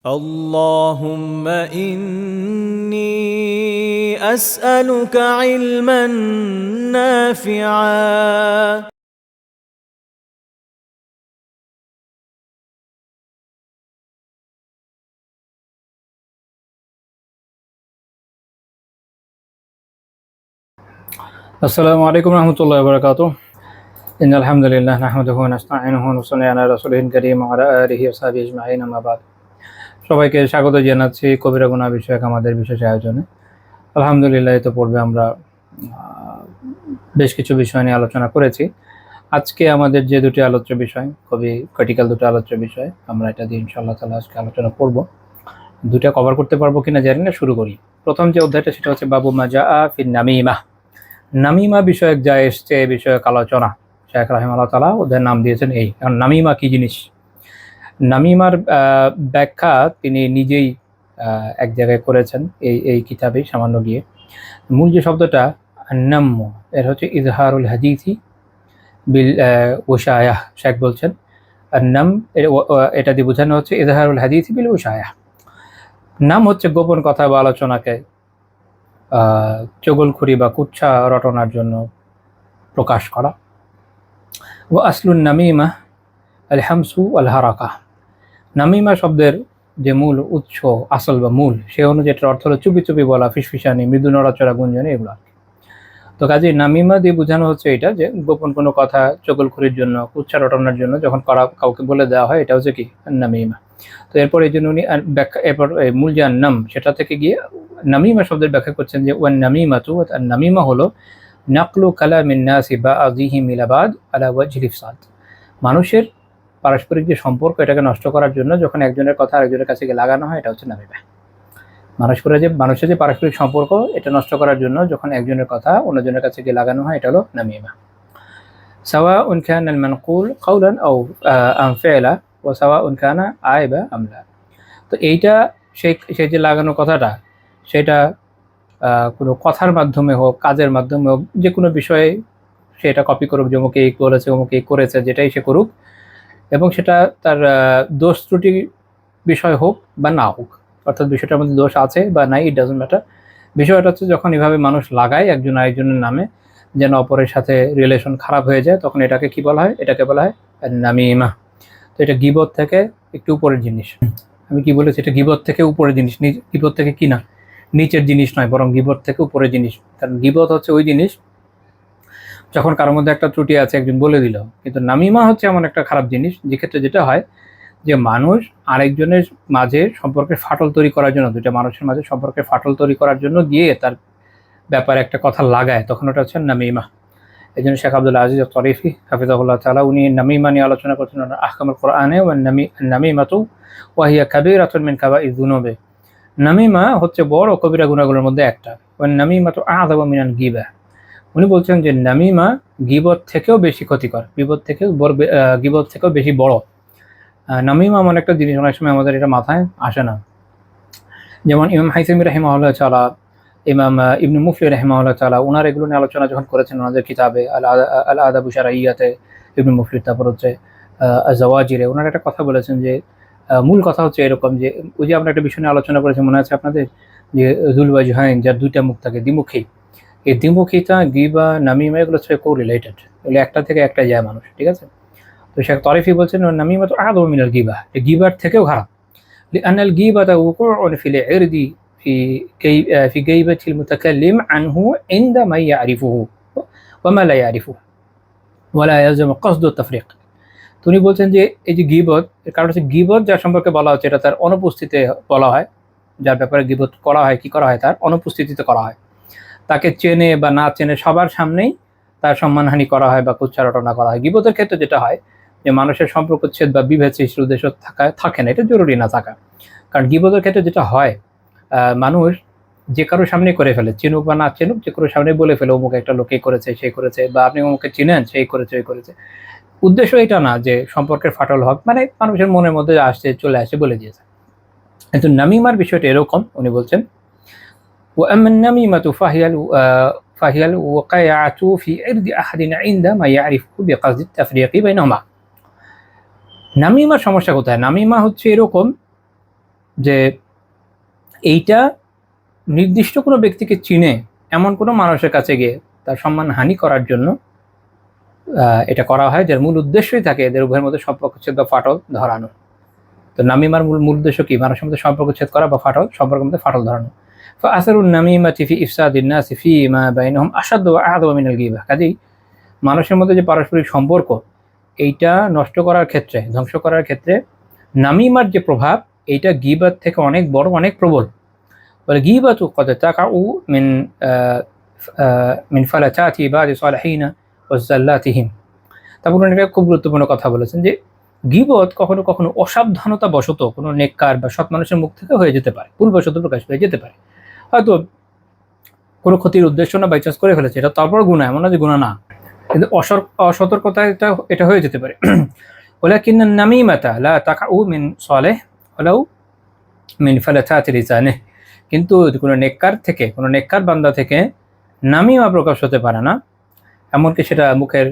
اللهم إني أسألك علما نافعا আসসালামু আলাইকুম রহমতুল্লাহি ওয়া বারাকাতুহু। ইন্নাল হামদুলিল্লাহ নাহমাদুহু ওয়া নাস্তাঈনুহু ওয়া নুসাল্লি আলা রাসূলিল কারীম ওয়া আলা আলিহি ওয়া সাহবিহি আজমাইন, আম্মা বাদ। সবাইকে স্বাগত জানাচ্ছি কবিরা গুনাহ বিষয়ক আমাদের বিশেষ আয়োজনে। আলহামদুলিল্লাহ, এই তো পূর্বে আমরা বেশ কিছু বিষয় নিয়ে আলোচনা করেছি। আজকে আমাদের যে দুটি আলোচ্য বিষয়, খুবই ক্রিটিক্যাল দুটো আলোচ্য বিষয়, আমরা এটা দিয়ে ইনশাআল্লাহ তাআলা আজকে আলোচনা করব। দুটা কভার করতে পারবো কিনা জানি না, শুরু করি। প্রথম যে অধ্যায়টা সেটা হচ্ছে বাবু মা জাআ ফিন নামিমা। নামিমা বিষয়ক যা এসছে এ বিষয়ক আলোচনা। শেখ রাহিমাহুল্লাহ তাআলা ওদের নাম দিয়েছেন এই, কারণ নামিমা কি জিনিস, নামিমার ব্যাখ্যা তিনি নিজেই এক জায়গায় করেছেন এই এই কিতাবে সামান্য গিয়ে। মূল যে শব্দটা নাম্য, এর হচ্ছে ইজহারুল হাদিসি বিল ওশায়াহ। শেখ বলছেন নাম এটা দিয়ে বোঝানো হচ্ছে ইজহারুল হাদিসি বিল ওশায়াহ। নাম হচ্ছে গোপন কথা বা আলোচনাকে চগলখুরি বা কুচ্ছা রটনার জন্য প্রকাশ করা। ও আসলুন নামিমা আল হামসু আল হারাকা। নামিমা শব্দের যে মূল উৎস, আসল বা মূল, সে অনুযায়ী এটার অর্থ হলো চুপি চুপি বলা, ফিসফিসানি, মৃদু নড়াচড়া, গুঞ্জনে, এগুলো। তো কাজে নামিমা দিয়ে বোঝানো হচ্ছে এটা যে গোপন কোনো কথা চগলখুরির জন্য, কুচ্ছা রটনার জন্য যখন কাউকে বলে দেওয়া হয়, এটা হচ্ছে কি নামিমা। তো এরপর এই জন্য উনি ব্যাখ্যা, এরপর মূল যে নাম সেটা থেকে গিয়ে নামিমা শব্দের ব্যাখ্যা করছেন যে ওয়ান নামিমাতু, নামিমা হলো নাকলু কালামিন নাসি বাযিহিম ইলা বাদ আলা ওয়াজহিল ইফসাদ। মানুষের পারস্পরিক যে সম্পর্ক, এটাকে নষ্ট করার জন্য যখন একজনের কথা আরেকজনের কাছে গিয়ে লাগানো হয়, এটা হচ্ছে নামিমা। মানুষের যে পারস্পরিক সম্পর্ক, এটা নষ্ট করার জন্য যখন একজনের কথা অন্যজনের কাছে গিয়ে লাগানো হয়, এটা হলো নামিমা। সাওয়াউন কানা আল মানকুল কাওলান আও আম ফি'লা ওয়া সাওয়াউন কানা আইবা আম লা। তো এইটা সেই যে লাগানো কথাটা, সেটা কোনো কথার মাধ্যমে হোক, কাজের মাধ্যমে হোক, যে কোনো বিষয়ে সেটা কপি করুক, যে অমুকে এই বলেছে, অমুকে এই করেছে, যেটাই সে করুক, এবং সেটা তার দোষ ত্রুটি বিষয় হোক বা না হোক, অর্থাৎ বিষয়টার মধ্যে দোষ আছে বা নাই, ইট ডাজন্ট ম্যাটার। বিষয়টা হচ্ছে যখন এভাবে মানুষ লাগায় একজন আরেকজনের নামে যেন অপরের সাথে রিলেশন খারাপ হয়ে যায়, তখন এটাকে কি বলা হয়? এটাকে বলা হয় নামিমা। তো এটা গীবত থেকে একটু উপরের জিনিস। আমি কি বলেছি? এটা গীবত থেকে উপরের জিনিস, গীবত থেকে কি না, নিচের জিনিস নয়, বরং গীবত থেকে উপরের জিনিস। কারণ গীবত হচ্ছে ওই জিনিস যখন কারোর মধ্যে একটা ত্রুটি আছে একজন বলে দিল, কিন্তু নামিমা হচ্ছে এমন একটা খারাপ জিনিস যে ক্ষেত্রে যেটা হয় যে মানুষ আরেকজনের মাঝে সম্পর্কের ফাটল তৈরি করার জন্য, দুইটা মানুষের মাঝে সম্পর্কের ফাটল তৈরি করার জন্য গিয়ে তার ব্যাপারে একটা কথা লাগায়, তখন ওটা হচ্ছে নামিমা। এই জন্য শেখ আব্দুল আজিজ তরিফি হাফিজাহুল্লাহ তাআলা উনি নামিমা নিয়ে আলোচনা করছেন আহকামুল কোরআনে। নামিমাতু ওয়া হিয়া কাবীরাতুন মিন কাবাইরিয যুনুবে। নামিমা হচ্ছে বড় কবিরা গুনাহগুলোর মধ্যে একটা। ওয়ান নামিমাতু আযযামু মিনাল গীবা। উনি বলছেন যে নামিমা গীবত থেকেও বেশি ক্ষতিকর, গীবত থেকেও বেশি বড়। নামিমা এমন একটা জিনিস, অনেক সময় আমাদের এটা মাথায় আসে না। যেমন ইমাম হাইসামি রাহিমাহুল্লাহ তাআলা, ইমাম ইবনে মুফলি রাহিমাহুল্লাহ তাআলা, ওনার এগুলো নিয়ে আলোচনা যখন করেছেন ওনাদের কিতাবে আল আদাবু শারঈয়াতে ইবনে মুফলি, তারপর হচ্ছে আজ-জাওয়াজিরে, ওনারা একটা কথা বলেছেন যে মূল কথা হচ্ছে এরকম যে ওই যে আমরা একটা বিষয় নিয়ে আলোচনা করেছি, মনে আছে আপনাদের, যে যুল ওয়াজহাইন, যার দুইটা মুখ থাকে, দ্বিমুখী। এই দ্বিমুখিতা, গিবা, নামিমা, এগুলো হচ্ছে কোরিলেটেড, এগুলো একটা থেকে একটা যায় মানুষ, ঠিক আছে? তো শেখ তরিফি বলছেন নামিমা তো আযযামু মিনাল গীবা, গীবার থেকেও খারাপ। لأن الغيبة وقوع في العرض في في غيبة المتكلم عنه عند من يعرفه وما لا يعرفه ولا يلزم قصد التفريق. তিনি বলছেন যে এই যে গীবত, এর কারণ হচ্ছে গীবত যার সম্পর্কে বলা হচ্ছে এটা তার অনুপস্থিতিতে বলা হয়। যার ব্যাপারে গীবত করা হয়, কি করা হয়? তার অনুপস্থিতিতে করা হয়। তাকে চেনে বা না চেনে সবার সামনেই তার সম্মানহানি করা হয় বা কুচ্ছা রটনা করা হয়। গীবতের ক্ষেত্রে যেটা হয় যে মানুষের সম্পর্কচ্ছেদ বা বিভেদ সৃষ্টির উদ্দেশ্য থাকে না, এটা জরুরি না থাকা। কারণ গীবতের ক্ষেত্রে যেটা হয়, মানুষ যে কারোর সামনে করে ফেলে, চিনুক বা না চিনুক, যে কারোর সামনে বলে ফেলে অমুক একটা লোকে করেছে, সেই করেছে, বা আপনি অমুকে চিনেন, সেই করেছে, ওই করেছে। উদ্দেশ্য এটা না যে সম্পর্কের ফাটল হোক, মানে মানুষের মনের মধ্যে আসছে, চলে আসে, বলে দিয়েছে। কিন্তু নামিমার বিষয়টা এরকম, উনি বলছেন وأما النميمة فهي الوقيعة في عرض أحد عندما يعرفه بقصد التفريق بينهما. নামিমার সমস্যা কোথায়? নামিমা হচ্ছে এরকম যে এইটা নির্দিষ্ট কোনো ব্যক্তিকে চিনে এমন কোনো মানুষের কাছে গিয়ে তার সম্মান হানি করার জন্য এটা করা হয়, যার মূল উদ্দেশ্যই থাকে এদের উভয়ের মধ্যে সম্পর্কচ্ছেদ বা ফাটল ধরানো। তো নামিমার মূল উদ্দেশ্য কি? মানুষের মধ্যে সম্পর্কচ্ছেদ করা বা সম্পর্কের মধ্যে ফাটল ধরানো। ফাআসারুন নামিমাতি ফি ইফসাদিন নাসি ফীমা বাইনাহুম আশাদ্দু ওয়া আ'যামু মিনাল গীবাহ। কাজেই মানুষের মধ্যে যে পারস্পরিক সম্পর্ক, এইটা নষ্ট করার ক্ষেত্রে, ধ্বংস করার ক্ষেত্রে নামিমার যে প্রভাব, এইটা গীবাত থেকে অনেক বড়, অনেক প্রবল। বলে গীবাতু ক্বাদ তাকাউ মিন ফালাতাতি বাদি সালিহিনা ওয়া যাল্লাতিহিম। তারপর উনি একটা খুব গুরুত্বপূর্ণ কথা বলেছেন যে গীবত কখনো কখনো অসাবধানতা বশত কোনো নেককার বা সৎ মানুষের মুখ থেকে হয়ে যেতে পারে, ভুলবশত প্রকাশ হয়ে যেতে পারে। হয়তো কোনো ক্ষতির উদ্দেশ্য না, বাই চান্স করে ফেলেছে, এটা তারপর গুনাহ, এমন না যে গুনাহ না, কিন্তু অসতর্কতায় এটা হয়ে যেতে পারে। ওয়ালাকিন নামিমাতা লা তাকাউ মিন সালিহ ওয়ালাউ মিন ফালাতাতি লিসানিহ। কিন্তু কোনো নেককার বান্দা থেকে নামিমা প্রকাশ হতে পারে না, এমনকি সেটা মুখের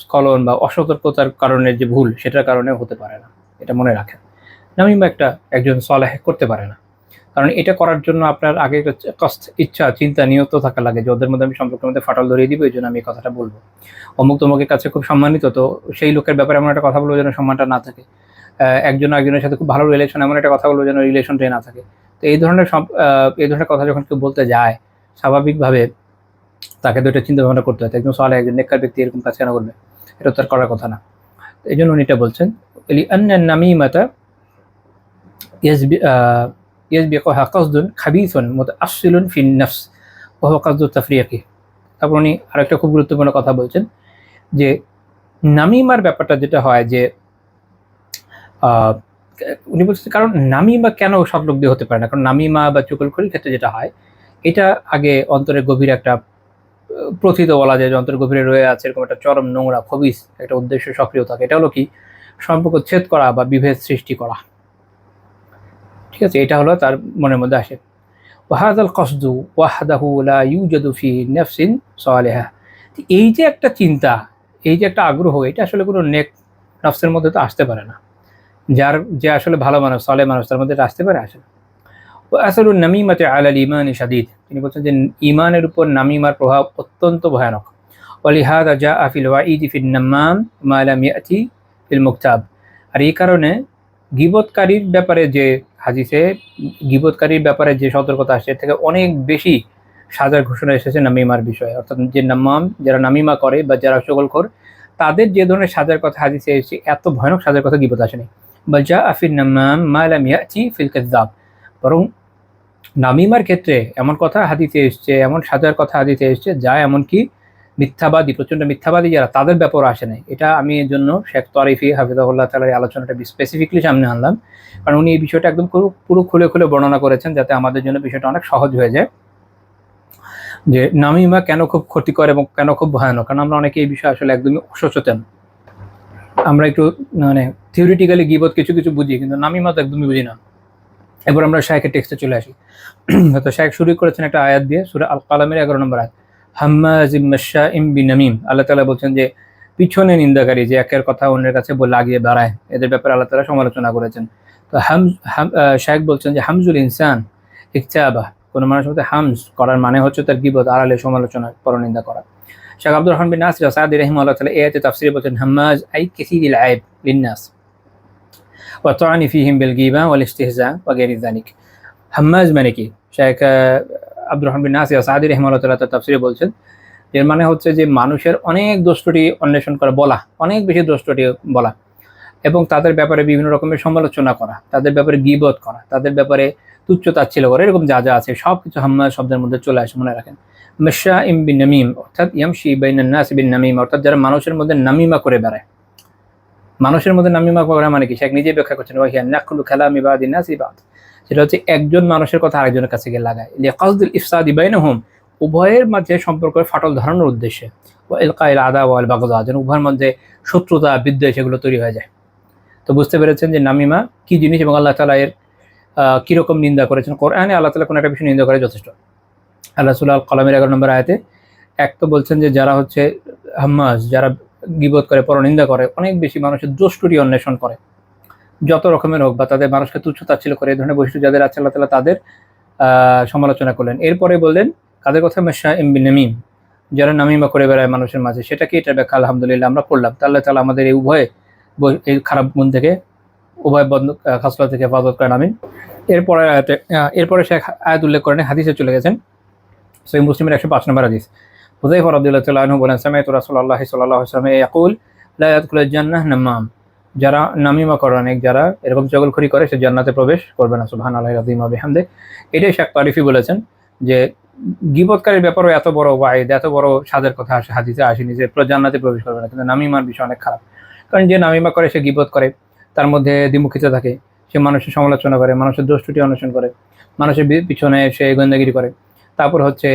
স্খলন বা অসতর্কতার কারণে যে ভুল, সেটার কারণে হতে পারে না। এটা মনে রাখেন, নামিমা একজন সালেহ করতে পারে না, কারণ এটা করার জন্য আপনার আগে ইচ্ছা, চিন্তা, নিয়ত থাকা লাগে যে ওদের মধ্যে আমি সম্পর্কের মধ্যে ফাটল ধরিয়ে দিব, এই জন্য আমি এই কথাটা বলবো। অমুক তমুকের কাছে খুব সম্মানিত, তো সেই লোকের ব্যাপারে এমন একটা কথা বলবো যেন সম্মানটা না থাকে। একজন একজনের সাথে খুব ভালো রিলেশন, এমন একটা কথা বলবো যেন রিলেশনটাই না থাকে। তো এই ধরনের কথা যখন কেউ বলতে যায়, স্বাভাবিকভাবে তাকে তো এটা চিন্তা ভাবনা করতে হয়, একজন সালেহ, একজন নেককার ব্যক্তি এরকম কাজ কেন করবে? এটা তার করার কথা না। এই জন্য উনি এটা বলছেন, লিআন্না নামিমাতা ইয়াসবিকুহা কাসদুন খাবিসুন মুতাআসসিলুন ফিন নাফস ওয়া হুয়া কাসদুত তাফরিয়াকি। তারপর উনি আরেকটা খুব গুরুত্বপূর্ণ কথা বলছেন যে নামিমার ব্যাপারটা যেটা হয় যে উনি বলছেন, কারণ নামিমা কেন সব লোক দিয়ে হতে পারে না, কারণ নামিমা বা চুগলখড়ির ক্ষেত্রে যেটা হয়, এটা আগে অন্তরের গভীরে একটা প্রথিত বলা যায় যে অন্তর গভীরে রয়ে আছে এরকম একটা চরম নোংরা খবিস একটা উদ্দেশ্য সক্রিয় থাকে। এটা হলো কি? সম্পর্ক ছেদ করা বা বিভেদ সৃষ্টি করা। ঠিক আছে, এটা হলো তার মনের মধ্যে আসে। ওয়াহাদাল কসদু ওয়াহদাহু লা ইউজাদু ফি নাফসিন সালিহা। এই যে একটা চিন্তা, এই যে একটা আগ্রহ, এটা আসলে কোনো নেক নফসের মধ্যে তো আসতে পারে না। যে আসলে ভালো মানুষ, সালেহ মানুষ, তার মধ্যে এটা আসতে পারে? আসে না। আসলুন নামিমাতে আলাল ঈমানি শাদীদ। তিনি বলছেন যে ঈমানের উপর নামিমার প্রভাব অত্যন্ত ভয়ানক। ওয়ালিহাযা জাআ ফিল ওয়াঈদি ফিন নাম্মাম মা লাম ইয়াতি ফিল মুকতাব। আর এই কারণে গীবতকারীর ব্যাপারে যে হাদিসে গীবতকারীর ব্যাপারে যে সতর্কতা আসে, এর থেকে অনেক বেশি সাজার ঘোষণা এসেছে নামিমার বিষয়ে। অর্থাৎ যে নাম্মাম, যারা নামিমা করে বা যারা চগলখোর, তাদের যে ধরনের সাজার কথা হাদিসে এসেছে, এত ভয়ানক সাজার কথা গীবত আসেনি। বাল জাআ ফিন নাম্মাম মা লাম ইয়াতি ফিল কাযযাব। বরং নামিমার ক্ষেত্রে এমন কথা হাদিসে এসছে, এমন সাজার কথা হাদিসে এসছে, যা এমনকি মিথ্যাবাদী, প্রচণ্ড মিথ্যাবাদী যারা, তাদের ব্যাপারে আসে নাই। এটা আমি এর জন্য শেখ তরিফি হাফিজাহুল্লাহ তাআলার এই আলোচনাটা স্পেসিফিকলি সামনে আনলাম, কারণ উনি এই বিষয়টা একদম পুরো খুলে বর্ণনা করেছেন, যাতে আমাদের জন্য বিষয়টা অনেক সহজ হয়ে যায় যে নামিমা কেন খুব ক্ষতিকর এবং কেন খুব ভয়ানক। কারণ আমরা অনেকে এই বিষয়ে আসলে একদমই অসচেতন। আমরা একটু থিওরিটিক্যালি গীবত কিছু বুঝি, কিন্তু নামিমা তো একদমই বুঝি না। এবার আমরা শায়েখের টেক্সটে চলে আসি। তো শায়েখ শুরু করেছেন একটা আয়াত দিয়ে, সূরা আল কালামের 11 নম্বর আয়াত। হাম্মাজিম মাশাইম বিনামিম। আল্লাহ তাআলা বলছেন যে পিছনে নিন্দাকারী, যে একের কথা অন্যের কাছে লাগিয়ে বেড়ায়, এদের ব্যাপারে আল্লাহ তাআলা সমালোচনা করেছেন। তো শায়েখ বলছেন যে হামজুল ইনসান ইকতাবা, কোনো মানুষের মধ্যে হামজ করার মানে হচ্ছে তার গীবত, আড়ালে সমালোচনা, পরনিন্দা করা। শেখ আব্দুর রহমান বিন নাসির সাদি রাহিমাহুল্লাহ তাআলা এই আয়াতে তাফসীরে বলছেন হাম্মাজ আই কাসীরিল আইব লিন-নাস ওয়া তা'নি ফীহিম বিল গীবা ওয়াল ইস্তিহজা ওয়া গায়রি যালিক। হাম্মাজ মানে কি? শেখ আব্দুর রহমান বিন নাসির সাদি রাহিমাহুল্লাহ তাআলা তার তাফসীরে বলছেন, এর মানে হচ্ছে যে মানুষের অনেক দোষ ত্রুটি অন্বেষণ করা, বলা, অনেক বেশি দোষ ত্রুটি বলা, এবং তাদের ব্যাপারে বিভিন্ন রকমের সমালোচনা করা, তাদের ব্যাপারে গীবত করা, তাদের ব্যাপারে তুচ্ছ তাচ্ছিল্য করা, এরকম যা আছে সব কিছু হাম্মাজ শব্দের মধ্যে চলে আসে। মনে রাখেন, মাশাইম বিন নামিম অর্থাৎ ইয়ামশি বাইনান নাস বিন নামিম, অর্থাৎ যারা মানুষের মধ্যে নামিমা করে বেড়ায়। মানুষের মধ্যে নামিমা করা মানে কি? শেখ নিজেই ব্যাখ্যা করছেন, ওয়াহিয়া নাকলু কালামি বাদিন নাসি বাদ। সেটা হচ্ছে একজন মানুষের কথা আরেকজনের কাছে গিয়ে লাগায়, লিকাসদিল ইফসাদি বাইনাহুম, উভয়ের মাঝে সম্পর্কের ফাটল ধরানোর উদ্দেশ্যে, ওয়া ইলকাইল আদা ওয়াল বাগদা, যেন উভয়ের মধ্যে শত্রুতা, বিদ্বেষ এগুলো তৈরি হয়ে যায়। তো বুঝতে পেরেছেন যে নামিমা কি জিনিস এবং আল্লাহ তাআলা এর কীরকম নিন্দা করেছেন। কোরআনে আল্লাহ তাআলা কোনো একটা বিষয় নিন্দা করে যথেষ্ট। আল্লাহ সূরা আল কালামের 11 নম্বর আয়াতে এক তো বলছেন যে যারা হচ্ছে হাম্মাজ, যারা গীবত করে, পরনিন্দা করে, অনেক বেশি মানুষের দোষ ত্রুটি অন্বেষণ করে, যত রকমের হোক বা তাদের মানুষকে তুচ্ছ তাচ্ছিল্য করে এই ধরনের বৈশিষ্ট্য যাদের আছে আল্লাহ তাআলা তাদের সমালোচনা করলেন। এরপরে বললেন কাদের কথা, মাশা নামিম, যারা নামিমা করে বেড়ায় মানুষের মাঝে। সেটা কি? এটার ব্যাখ্যা আলহামদুলিল্লাহ আমরা পড়লাম। আল্লাহ তাআলা আমাদের এই উভয় এই খারাপ গুণ থেকে, উভয় বন্ধ খাসলা থেকে হেফাজত করেন, আমিন। এরপরে শেখ আয়াত উল্লেখ করেন, হাদিসে চলে গেছেন। সহিহ মুসলিমের 105 নম্বর হাদিস। হুযায়ফা রাদিয়াল্লাহু তাআলা আনহু বলেন, সামি'তু রাসূলুল্লাহ সাল্লাল্লাহু আলাইহি ওয়াসাল্লাম ইয়াকুল লা ইয়াদখুলুল জান্নাহ নামাম, যারা নামিমা করে, অনেক যারা এরকম চগলখড়ি করে সে জান্নাতে প্রবেশ করবে না। সুবহানাল্লাহি আযীম ওয়া বিহামদি। এটাই শেখ তারিফি বলেছেন যে গীবতকারীর ব্যাপারেও এত বড় ওয়াইদ, এত বড় স্বাদের কথা আসে হাদিসে আসেনি যে জান্নাতে প্রবেশ করবে না, কিন্তু নামিমার বিষয় অনেক খারাপ। কারণ যে নামিমা করে সে গীবত করে, তার মধ্যে দ্বিমুখিতা থাকে, সে মানুষের সমালোচনা করে, মানুষের দোষ ত্রুটি অন্বেষণ করে, মানুষের পিছনে সে গোয়েন্দাগিরি করে, তারপর হচ্ছে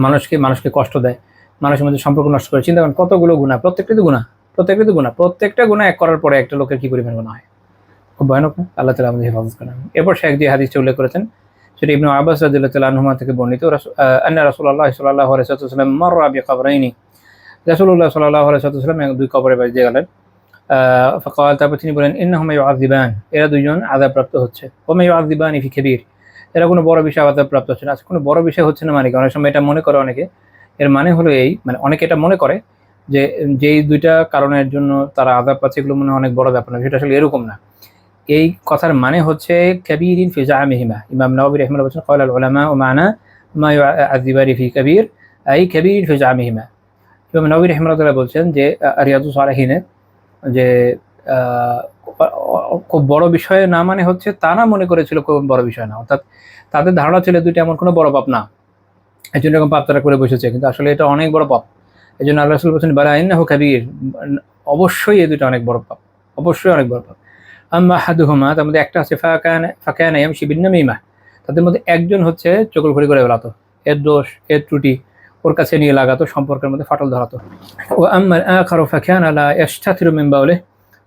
মানুষকে কষ্ট দেয়, মানুষের মধ্যে সম্পর্ক নষ্ট করে। চিন্তা করেন কতগুলো গুনাহ, প্রত্যেকটা গুনাহ এক করার পরে একটা লোকের কি পরিমাণ গুনাহ হয়, খুব ভয়ানক না? আল্লাহ তাআলা আমাদের হেফাজত করেন। এরপর শেখ যে হাদিসটা উল্লেখ করেছেন সেটা ইবনে আব্বাস রাদিয়াল্লাহু তাআলা আনহুমা থেকে বর্ণিত, আন্না রাসূলুল্লাহ সাল্লাল্লাহু আলাইহি ওয়াসাল্লাম মাররা বিকবরাইনি, রাসূলুল্লাহ সাল্লাল্লাহু আলাইহি ওয়াসাল্লাম দুই কবরের পাশ দিয়ে গেলেন। ফাকাল, তারপর তিনি বলেন, ইন্নাহুমা ইউআযিবান, এরা দুইজন আযাবপ্রাপ্ত হচ্ছে। ওয়া মা ইউআযিবানি ফি কাবীর, এরা কোনো বড় বিষয় আযাবপ্রাপ্ত হচ্ছে না। আচ্ছা, কোনো বড় বিষয় হচ্ছে না মানে কি? অনেক সময় এটা মনে করে অনেকে, এর মানে হলো এই, মানে অনেকে এটা মনে করে যে যেই দুইটা কারণের জন্য তারা আযাব পাচ্ছে এগুলো মনে হয় অনেক বড় ব্যাপার না। সেটা আসলে এরকম না। এই কথার মানে হচ্ছে কাবীরিন ফি জামিহিমা। ইমাম নাওয়াবী রাহিমাহুল্লাহ বলেছেন, ক্বালাল উলামা ওয়া মা'না মা ইউআযিবানি ফি কাবীর আই কাবীরিন ফি জামিহিমা। ইমাম নাওয়াবী রাহিমাহুল্লাহ বলছেন যে রিয়াদুস সালিহিনে যে খুব বড় বিষয় না মানে হচ্ছে তারা মনে করেছিল খুব বড় বিষয় না, অর্থাৎ তাদের ধারণা ছিল দুইটা এমন কোনো বড় পাপ না, এই জন্য এরকম পাপ তারা করে বসেছে, কিন্তু আসলে এটা অনেক বড় পাপ। এই জন্য আল্লাহ রাসূল বলেছেন, বালা ইন্নাহু কাবীর, অবশ্যই এই দুটো অনেক বড় পাপ, অবশ্যই অনেক বড় পাপ। আম্মা আহাদুহুমা, তার মধ্যে একটা আছে ফাকানা ইয়ামশি বিন্নামিমা, তাদের মধ্যে একজন হচ্ছে চগলখড়ি করে বেড়াতো, এর দোষ এর ত্রুটি ওর কাছে নিয়ে লাগাতো, সম্পর্কের মধ্যে ফাটল ধরাতো। ও আম্মাল আখারু ফাকানা লা ইয়াশতাতিরু মিন বাউলিহি,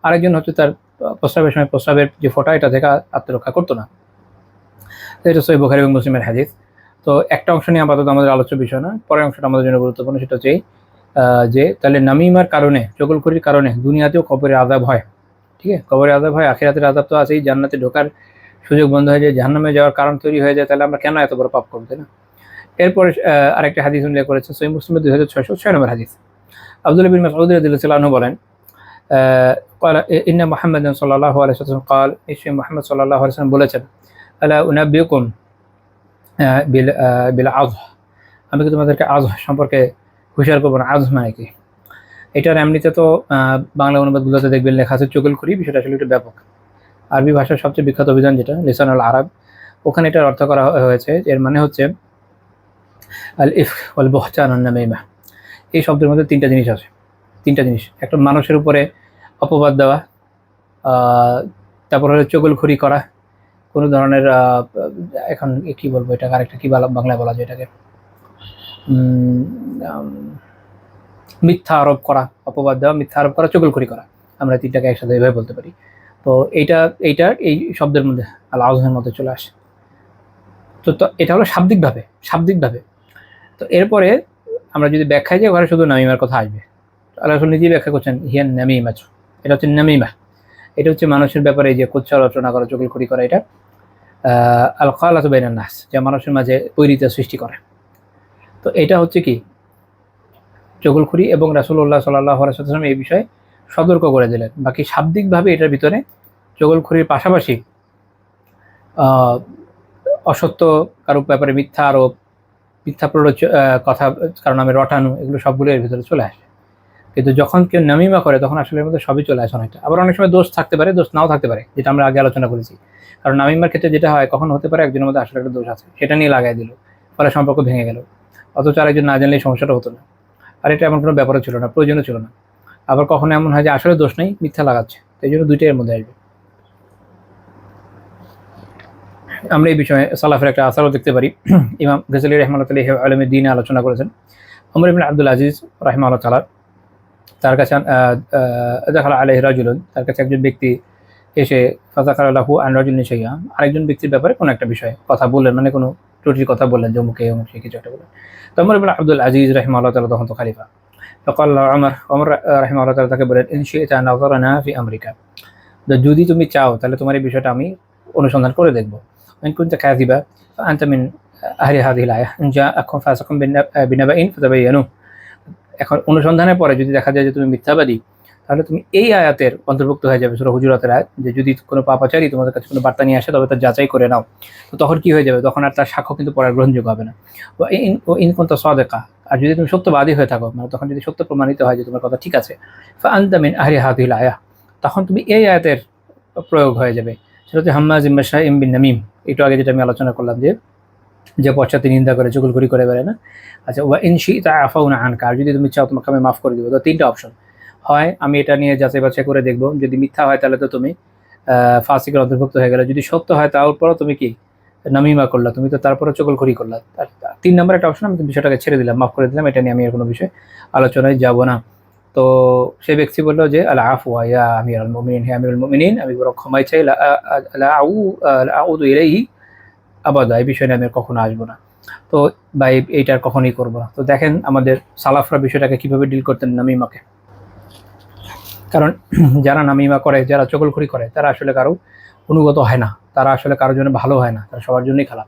আরেকজন হচ্ছে তার প্রস্রাবের সময় প্রস্রাবের যে ফোঁটা এটা থেকে আত্মরক্ষা করতো না। এটা সহিহ বুখারী এবং মুসলিমের হাদিস। তো একটা অংশ নিয়ে আপাতত আমাদের আলোচ্য বিষয় না, পরের অংশটা আমাদের জন্য গুরুত্বপূর্ণ। সেটা হচ্ছে যে তাহলে নামিমার কারণে, চগলখড়ির কারণে দুনিয়াতেও কবরে আযাব হয়, ঠিক আছে? কবরে আযাব হয়, আখিরাতের আযাব তো আছেই, জান্নাতে ঢোকার সুযোগ বন্ধ হয়ে যায়, জাহান্নামে যাওয়ার কারণ তৈরি হয়ে যায়। তাহলে আমরা কেন এত বড় পাপ করব, তাই না? এরপরে আরেকটা হাদিস উল্লেখ করেছে সহিহ মুসলিমের 2606 নম্বর হাদিস। আব্দুল্লাহ বিন মাসউদ রাদিয়াল্লাহু আনহু বলেন, قال إن محمد صلى الله عليه وسلم قال, নিশ্চয়ই মুহাম্মদ সাল্লাল্লাহু আলাইহি ওয়াসাল্লাম বলেছেন, আলা উনাব্বিউকুম বিল আযহ, আমি কি তোমাদেরকে আযহ সম্পর্কে হুঁশিয়ার করবো না? আযহ মানে কি? এটার এমনিতে তো বাংলা অনুবাদগুলোতে দেখবেন লেখা আছে চগলখড়ি, বিষয়টা আসলে একটু ব্যাপক। আরবি ভাষার সবচেয়ে বিখ্যাত অভিধান যেটা লিসানুল আরব, ওখানে এটার অর্থ করা হয়েছে, এর মানে হচ্ছে আল ইফক ওয়াল বুহতান ওয়ান নামিমা। এই শব্দের মধ্যে তিনটা জিনিস আছে, তিনটা জিনিস। একটা মানুষের উপরে অপবাদ দেওয়া, তারপর হলো চগলখড়ি করা, কোনো ধরনের এখন কি বলবো, এটা আরেকটা কি বাংলায় বলা যায় এটাকে, মিথ্যা আরোপ করা, অপবাদ দেওয়া, মিথ্যা আরোপ করা, চগলখড়ি করা, আমরা তিনটাকে একসাথে এভাবে বলতে পারি। তো এইটা এই শব্দের মধ্যে আল আযহের মধ্যে চলে আসে। তো এটা হলো শাব্দিকভাবে। তো এরপরে আমরা যদি ব্যাখ্যায় যাই, ওখানে শুধু নামিমার কথা আসবে। আল্লাহ রাসূল নিজেই ব্যাখ্যা করছেন, হিয়ান নামিমা, এটা হচ্ছে নামিমা, এটা হচ্ছে মানুষের ব্যাপারে যে কুৎসা রচনা করা, চগলখড়ি করা, এটা আল খালাতু বাইনান নাস, যা মানুষের মাঝে বৈরিতা সৃষ্টি করে। তো এটা হচ্ছে কি চগলখড়ি, এবং রাসূলুল্লাহ সাল্লাল্লাহু আলাইহি ওয়াসাল্লাম এই বিষয়ে সতর্ক করে দিলেন। বাকি শাব্দিকভাবে এটার ভিতরে চগলখড়ির পাশাপাশি অসত্য কারো ব্যাপারে মিথ্যা আরোপ, মিথ্যা কথা কারো নামে রটানো, এগুলো সবগুলো এর ভিতরে চলে আসে। কিন্তু যখন কেউ নামিমা করে তখন আসলে এর মধ্যে সবই চলে আসে অনেকটা। আবার অনেক সময় দোষ থাকতে পারে, দোষ নাও থাকতে পারে, যেটা আমরা আগে আলোচনা করেছি। কারণ নামিমার ক্ষেত্রে যেটা হয়, কখন হতে পারে একজনের মধ্যে আসলে একটা দোষ আছে, সেটা নিয়ে লাগাই দিল, ফলে সম্পর্ক ভেঙে গেল, অথচ আরেকজন না জানলে সমস্যাটা হতো না, আর এটা এমন কোনো ব্যাপারও ছিল না, প্রয়োজনও ছিল না। আবার কখনো এমন হয় যে আসলে দোষ নেই, মিথ্যা লাগাচ্ছে, এই জন্য দুইটাই এর মধ্যে আসবে। আমরা এই বিষয়ে সালাফের একটা আসারও দেখতে পারি। ইমাম গাজ্জালী রাহিমাহুল্লাহ আলমের দিনে আলোচনা করেছেন। ওমর ইবনে আব্দুল আজিজ রাহিমাহুল্লাহ তাআলা, তার কাছে দাখালা আলাইহি রাজুলুন, তার কাছে একজন ব্যক্তি এসে ফাযাকারা লাহু আন রাজুলিন শাইআ, আরেকজন ব্যক্তির ব্যাপারে কোনো একটা বিষয়ে কথা বললেন, মানে কোনো ত্রুটির কথা বললেন, যে অমুকে অমুকে কিছু একটা বললেন। তো ওমর ইবনে আব্দুল আজিজ রাহিমাহুল্লাহ তাআলা তখন তো খলিফা। ফাকাল ওমর রাহিমাহুল্লাহ তাআলা তাকে বলেন, ইন শি'তা নাযারনা ফি আমরিকা, যদি তুমি চাও তাহলে তোমার এই বিষয়টা আমি অনুসন্ধান করে দেখবো। ইন কুনতা কাযিবা ফাআনতা মিন আহলি হাযিহিল আয়াহ ইন জাআকুম ফাসিকুম বিনাবাইন ফাতাবায়ানু। এখন অনুসন্ধানের পরে যদি দেখা যায় যে তুমি মিথ্যাবাদী, তাহলে তুমি এই আয়াতের অন্তর্ভুক্ত হয়ে যাবে, সূরা হুজুরাতের আয়াত, যে যদি কোনো পাপাচারী তোমাদের কাছে কোনো বার্তা নিয়ে আসে তবে তার যাচাই করে নাও। তো তখন কি হয়ে যাবে, তখন আর তার সাক্ষ্য কিন্তু পরে গ্রহণযোগ্য হবে না। ও ইন কুনতা সাদিকা, আর যদি তুমি সত্যবাদী হয়ে থাকো, মানে তখন যদি সত্য প্রমাণিত হয় যে তোমার কথা ঠিক আছে, ফাআনতা মিন আহলি হাযিহিল আয়াহ, তখন তুমি এই আয়াতের প্রয়োগ হয়ে যাবে। সেটা হচ্ছে হাম্মাজিম মাশাইম বিন নামিম, একটু আগে যেটা আমি আলোচনা করলাম, যে পশ্চাতে নিন্দা করে চুগলখড়ি করে বেড়ায় না। আচ্ছা, ওয়া ইন শি'তা আফাউনা আনকা, আর যদি তুমি চাও তোমাকে আমি মাফ করে দিব। তো তিনটা অপশন, হয় আমি এটা নিয়ে যাচাই বাছাই করে দেখব, যদি মিথ্যা হয় তাহলে তো তুমি ফাসিকের অন্তর্ভুক্ত হয়ে গেলে, যদি সত্য হয় তারপরও তুমি কি নামিমা করলা, তুমি তো তারপরে চুগলখড়ি করলা। আর 3 নম্বর একটা অপশন, আমি বিষয়টাকে ছেড়ে দিলাম, মাফ করে দিলাম, এটা নিয়ে আমি আর কোনো বিষয় আলোচনায় যাব না। তো সেই ব্যক্তি বললো যে আল আফু ইয়া আমিরুল মুমিনিন, হে আমিরুল মুমিনিন, আমি বড় ক্ষমাই চাই, লা আউদু ইলাইহি আবাদা, এই বিষয় নিয়ে আমি কখনো আসবো না। তো বা এইটার কখনোই করবো না। তো দেখেন আমাদের সালাফরা বিষয়টাকে কিভাবে ডিল করতেন নামিমাকে। কারণ যারা নামিমা করে, যারা চগলখড়ি করে, তারা আসলে কারো অনুগত হয় না, তারা আসলে কারোর জন্য ভালো হয় না, তারা সবার জন্যই খারাপ।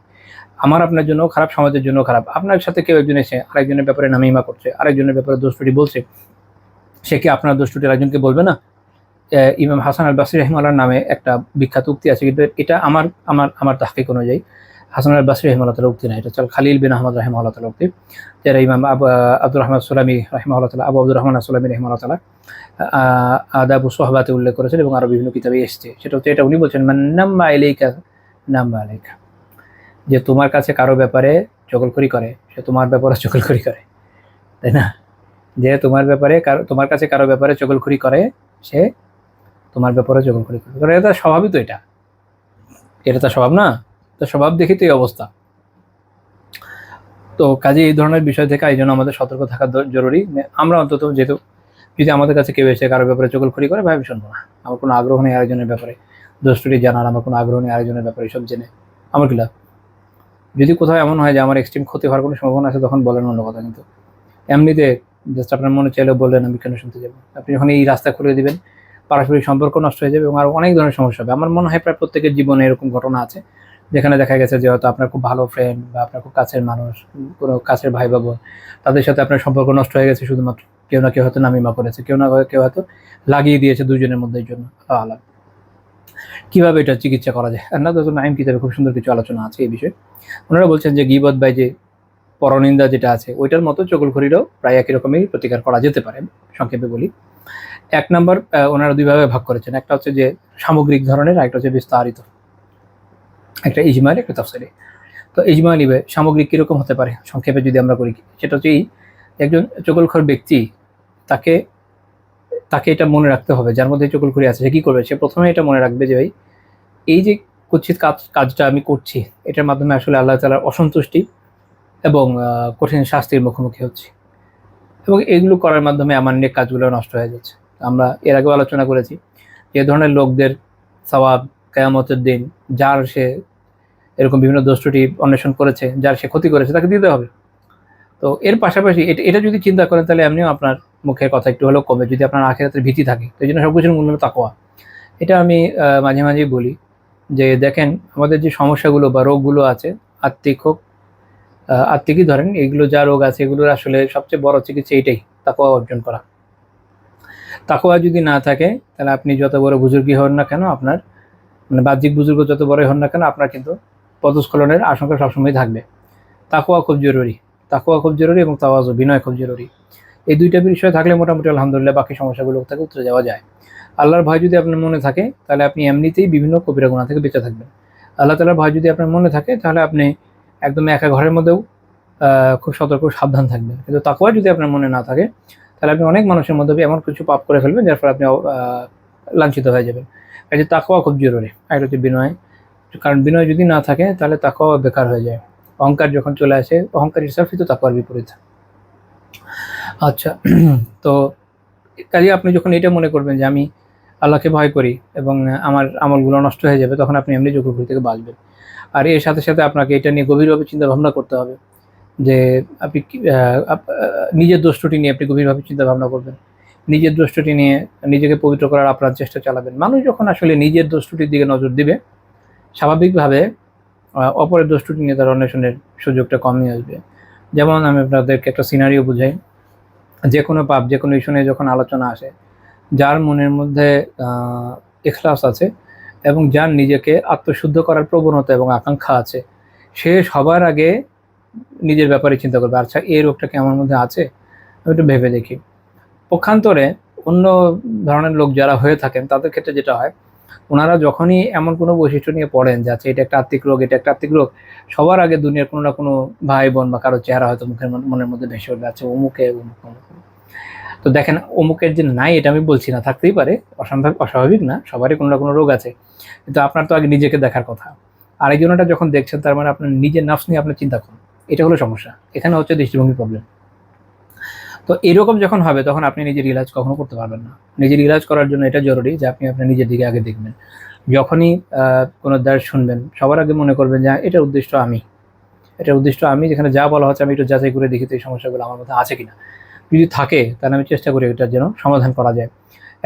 আমার আপনার জন্য খারাপ, সমাজের জন্য খারাপ। আপনার সাথে কেউ একজন এসে আরেকজনের ব্যাপারে নামিমা করছে, আরেকজনের ব্যাপারে দোষটুটি বলছে, সে কি আপনার দোষটুটি আরেকজনকে বলবে না? ইমাম হাসান আল বাসরি রাহিমাহুল্লাহর নামে একটা বিখ্যাত উক্তি আছে, কিন্তু এটা আমার আমার আমার তাহকিক অনুযায়ী হাসান আল বাসরি রাহিমাহুল্লাহ তাআলা উক্তি না, এটা হচ্ছে খালিল বিন আহমদ রাহিমাহুল্লাহ তাআলা উক্তি, যারা ইমাম আব্দুর রহমান সুলামি রাহিমাহুল্লাহ তাআলা, আবু আব্দুর রহমান সুলামি রাহিমাহুল্লাহ তাআলা আদাবু সোহবাতে উল্লেখ করেছেন এবং আরো বিভিন্ন কিতাবে এসেছে। সেটা হচ্ছে, এটা উনি বলছেন, মান নাম্মা ইলাইকা নাম্মা আলাইকা, যে তোমার কাছে কারো ব্যাপারে চগলখড়ি করে, সে তোমার ব্যাপারে চগলখড়ি করে, তাই না? যে তোমার ব্যাপারে তোমার কাছে কারো ব্যাপারে চগলখড়ি করে, সে তোমার ব্যাপারে চগলখড়ি করে, কারণ এটা স্বভাবই তো, এটা তো স্বভাব না, তো স্বভাব দেখি তো এই অবস্থা। তো কাজে এই ধরনের বিষয় থেকে এই জন্য আমাদের সতর্ক থাকা জরুরি। আমরা অন্তত, যেহেতু যদি আমাদের কাছে কেউ এসে কারো ব্যাপারে চগলখড়ি করে, ভাই শুনবো না, আমার কোনো আগ্রহ নেই আরেকজনের ব্যাপারে দোষটুটি জানার, আমার কোনো আগ্রহ নেই আরেকজনের ব্যাপারে সব জেনে, আমার কি লাভ? যদি কোথাও এমন হয় যে আমার এক্সট্রিম ক্ষতি হওয়ার কোনো সম্ভাবনা আছে, তখন বলেন অন্য কথা, কিন্তু এমনিতে জাস্ট আপনার মনে চাইলেও বললেন, আমি কেন শুনতে যাবো? আপনি যখন এই রাস্তা খুলে দিবেন, পারস্পরিক সম্পর্ক নষ্ট হয়ে যাবে এবং আরও অনেক ধরনের সমস্যা হবে। আমার মনে হয় প্রায় প্রত্যেকের জীবনে এরকম ঘটনা আছে, যেখানে দেখা গেছে যে হয়তো আপনার খুব ভালো ফ্রেন্ড বা আপনার খুব কাছের মানুষ, কোনো কাছের ভাই বা বোন, তাদের সাথে আপনার সম্পর্ক নষ্ট হয়ে গেছে শুধুমাত্র কেউ না কেউ হয়তো নামিমা করেছে, কেউ না কেউ হয়তো লাগিয়ে দিয়েছে দুজনের মধ্যে জন্য। আলাদা কীভাবে এটা চিকিৎসা করা যায়, আর না তো নাইম কিতাবে খুব সুন্দর কিছু আলোচনা আছে এই বিষয়ে। ওনারা বলছেন যে গীবত বাই যে পরনিন্দা যেটা আছে, ওইটার মতো চগলখড়িরও প্রায় একই রকমই প্রতিকার করা যেতে পারে। সংক্ষেপে বলি, 1 নম্বর ওনারা 2 ভাবে ভাগ করেছেন, একটা হচ্ছে যে সামগ্রিক ধরনের, আর একটা হচ্ছে বিস্তারিত, একটা ইজমালি, একটা তাফসিলি। তো ইজমালি সামগ্রিক কীরকম হতে পারে সংক্ষেপে যদি আমরা করি, সেটা হচ্ছে একজন চগলখড় ব্যক্তি, তাকে তাকে এটা মনে রাখতে হবে, যার মধ্যে চগলখড়ি আছে, সে কী করবে, সে প্রথমে এটা মনে রাখবে যে ভাই, এই যে কুৎসিত কাজটা আমি করছি, এটার মাধ্যমে আসলে আল্লাহ তাআলার অসন্তুষ্টি এবং কঠিন শাস্তির মুখোমুখি হচ্ছে, এবং এগুলো করার মাধ্যমে আমার নেক কাজগুলো নষ্ট হয়ে যাচ্ছে। আমরা এর আগেও আলোচনা করেছি, যে ধরনের লোকদের সওয়াব কিয়ামতের দিন, যার সে এরকম বিভিন্ন দোষত্রুটি অন্বেষণ করেছে, যার সে ক্ষতি করেছে, তাকে দিতে হবে। তো এর পাশাপাশি এটা যদি চিন্তা করেন, তাহলে এমনিও আপনার মুখের কথা একটু হলেও কমে, যদি আপনার আখিরাতের ভীতি থাকে। তো এই জন্য সবকিছুর মূল হলো তাকওয়া। এটা আমি মাঝে মাঝেই বলি যে দেখেন, আমাদের যে সমস্যাগুলো বা রোগগুলো আছে, আত্মিক হোক, আত্মিকই ধরেন, এগুলো যা রোগ আছে, এগুলোর আসলে সবচেয়ে বড় চিকিৎসা এইটাই, তাকওয়া অর্জন করা। তাকওয়া যদি না থাকে, তাহলে আপনি যত বড় বুজুর্গই হন না কেন, আপনার মানে বাহ্যিক বুজুর্গ যত বড়ই হন না কেন, আপনার কিন্তু পদস্খলনের আশঙ্কা সবসময় থাকবে। তাকওয়া খুব জরুরি, তাকওয়া খুব জরুরি, এবং তাওয়াজু, বিনয় খুব জরুরি। এই 2টা বিষয় থাকলে মোটামুটি আলহামদুলিল্লাহ বাকি সমস্যাগুলো থেকে উতরে যাওয়া যায়। আল্লাহর ভয় যদি আপনার মনে থাকে, তাহলে আপনি এমনিতেই বিভিন্ন কবিরা গুনাহ থেকে বেঁচে থাকবেন। আল্লাহ তাআলার ভয় যদি আপনার মনে থাকে, তাহলে আপনি একদম একা ঘরের মধ্যেও খুব সতর্ক সাবধান থাকবেন। কিন্তু তাকওয়া যদি আপনার মনে না থাকে, তাহলে আপনি অনেক মানুষের মধ্যে এমন কিছু পাপ করে ফেলবেন, যার ফলে আপনি লাঞ্ছিত হয়ে যাবেন। এই যে তাকওয়া খুব জরুরি। আর হচ্ছে বিনয়, কারণ বিনয় যদি না থাকে, তাহলে তাকওয়া বেকার হয়ে যায়। অহংকার যখন চলে আসে, অহংকার ইটসেলফই তো তাকওয়ার বিপরীত। আচ্ছা, তো কাজে আপনি যখন এটা মনে করবেন যে আমি আল্লাহকে ভয় করি এবং আমার আমলগুলো নষ্ট হয়ে যাবে, তখন আপনি এমনি চগলখড়ি থেকে বাঁচবেন। আর এর সাথে সাথে আপনাকে এটা নিয়ে গভীরভাবে চিন্তা ভাবনা করতে হবে, যে আপনি নিজের দোষ ত্রুটি নিয়ে আপনি গভীরভাবে চিন্তা ভাবনা করবেন, নিজের দোষ ত্রুটি নিয়ে নিজেকে পবিত্র করার আপনার চেষ্টা চালাবেন। মানুষ যখন আসলে নিজের দোষ ত্রুটির দিকে নজর দিবে, স্বাভাবিকভাবে অপরের দোষ ত্রুটি নিয়ে তার অন্বেষণের সুযোগটা কমই আসবে। যেমন আমি আপনাদেরকে একটা সিনারিও বুঝাই। যে কোনো পাপ, যে কোনো ইস্যু নিয়ে যখন আলোচনা আসে, যার মনের মধ্যে ইখলাস আছে এবং যার নিজেকে আত্মশুদ্ধ করার প্রবণতা এবং আকাঙ্ক্ষা আছে, সে সবার আগে নিজের ব্যাপারে চিন্তা করবে, আচ্ছা এই রোগটা কি আমার মধ্যে আছে, আমি একটু ভেবে দেখি। পক্ষান্তরে অন্য ধরনের লোক যারা হয়ে থাকেন তাদের ক্ষেত্রে যেটা হয়, ওনারা যখনই এমন কোনো বৈশিষ্ট্য নিয়ে পড়েন যে আচ্ছা এটা একটা আত্মিক রোগ, এটা একটা আত্মিক রোগ, সবার আগে দুনিয়ার কোনো না কোনো ভাই বোন বা কারো চেহারা হয়তো মনের মধ্যে ভেসে উঠবে, আচ্ছা অমুকে অমুক অমুক। তো দেখেন, অমুকের যে নাই এটা আমি বলছি না, থাকতেই পারে, অস্বাভাবিক না, সবারই কোনো না কোনো রোগ আছে, কিন্তু আপনার তো আগে নিজেকে দেখার কথা। আরেকজনটা যখন দেখছেন, তার মানে আপনার নিজের নাফস নিয়ে আপনার চিন্তা করুন, এটা হলো সমস্যা। এখানে হচ্ছে দৃষ্টিভঙ্গি প্রবলেম। তো এরকম যখন হবে তখন আপনি নিজের ইলাজ কখনো করতে পারবেন না। নিজের ইলাজ করার জন্য এটা জরুরি যে আপনি আপনার নিজের দিকে আগে দেখবেন। যখনই কোনো দাস শুনবেন, সবার আগে মনে করবেন যে এটার উদ্দেশ্য আমি, এটার উদ্দেশ্য আমি, যেখানে যা বলা হচ্ছে আমি একটু যাচাই করে দেখি তো এই সমস্যাগুলো আমার মধ্যে আছে কিনা। যদি থাকে তাহলে আমি চেষ্টা করি এটার যেন সমাধান করা যায়।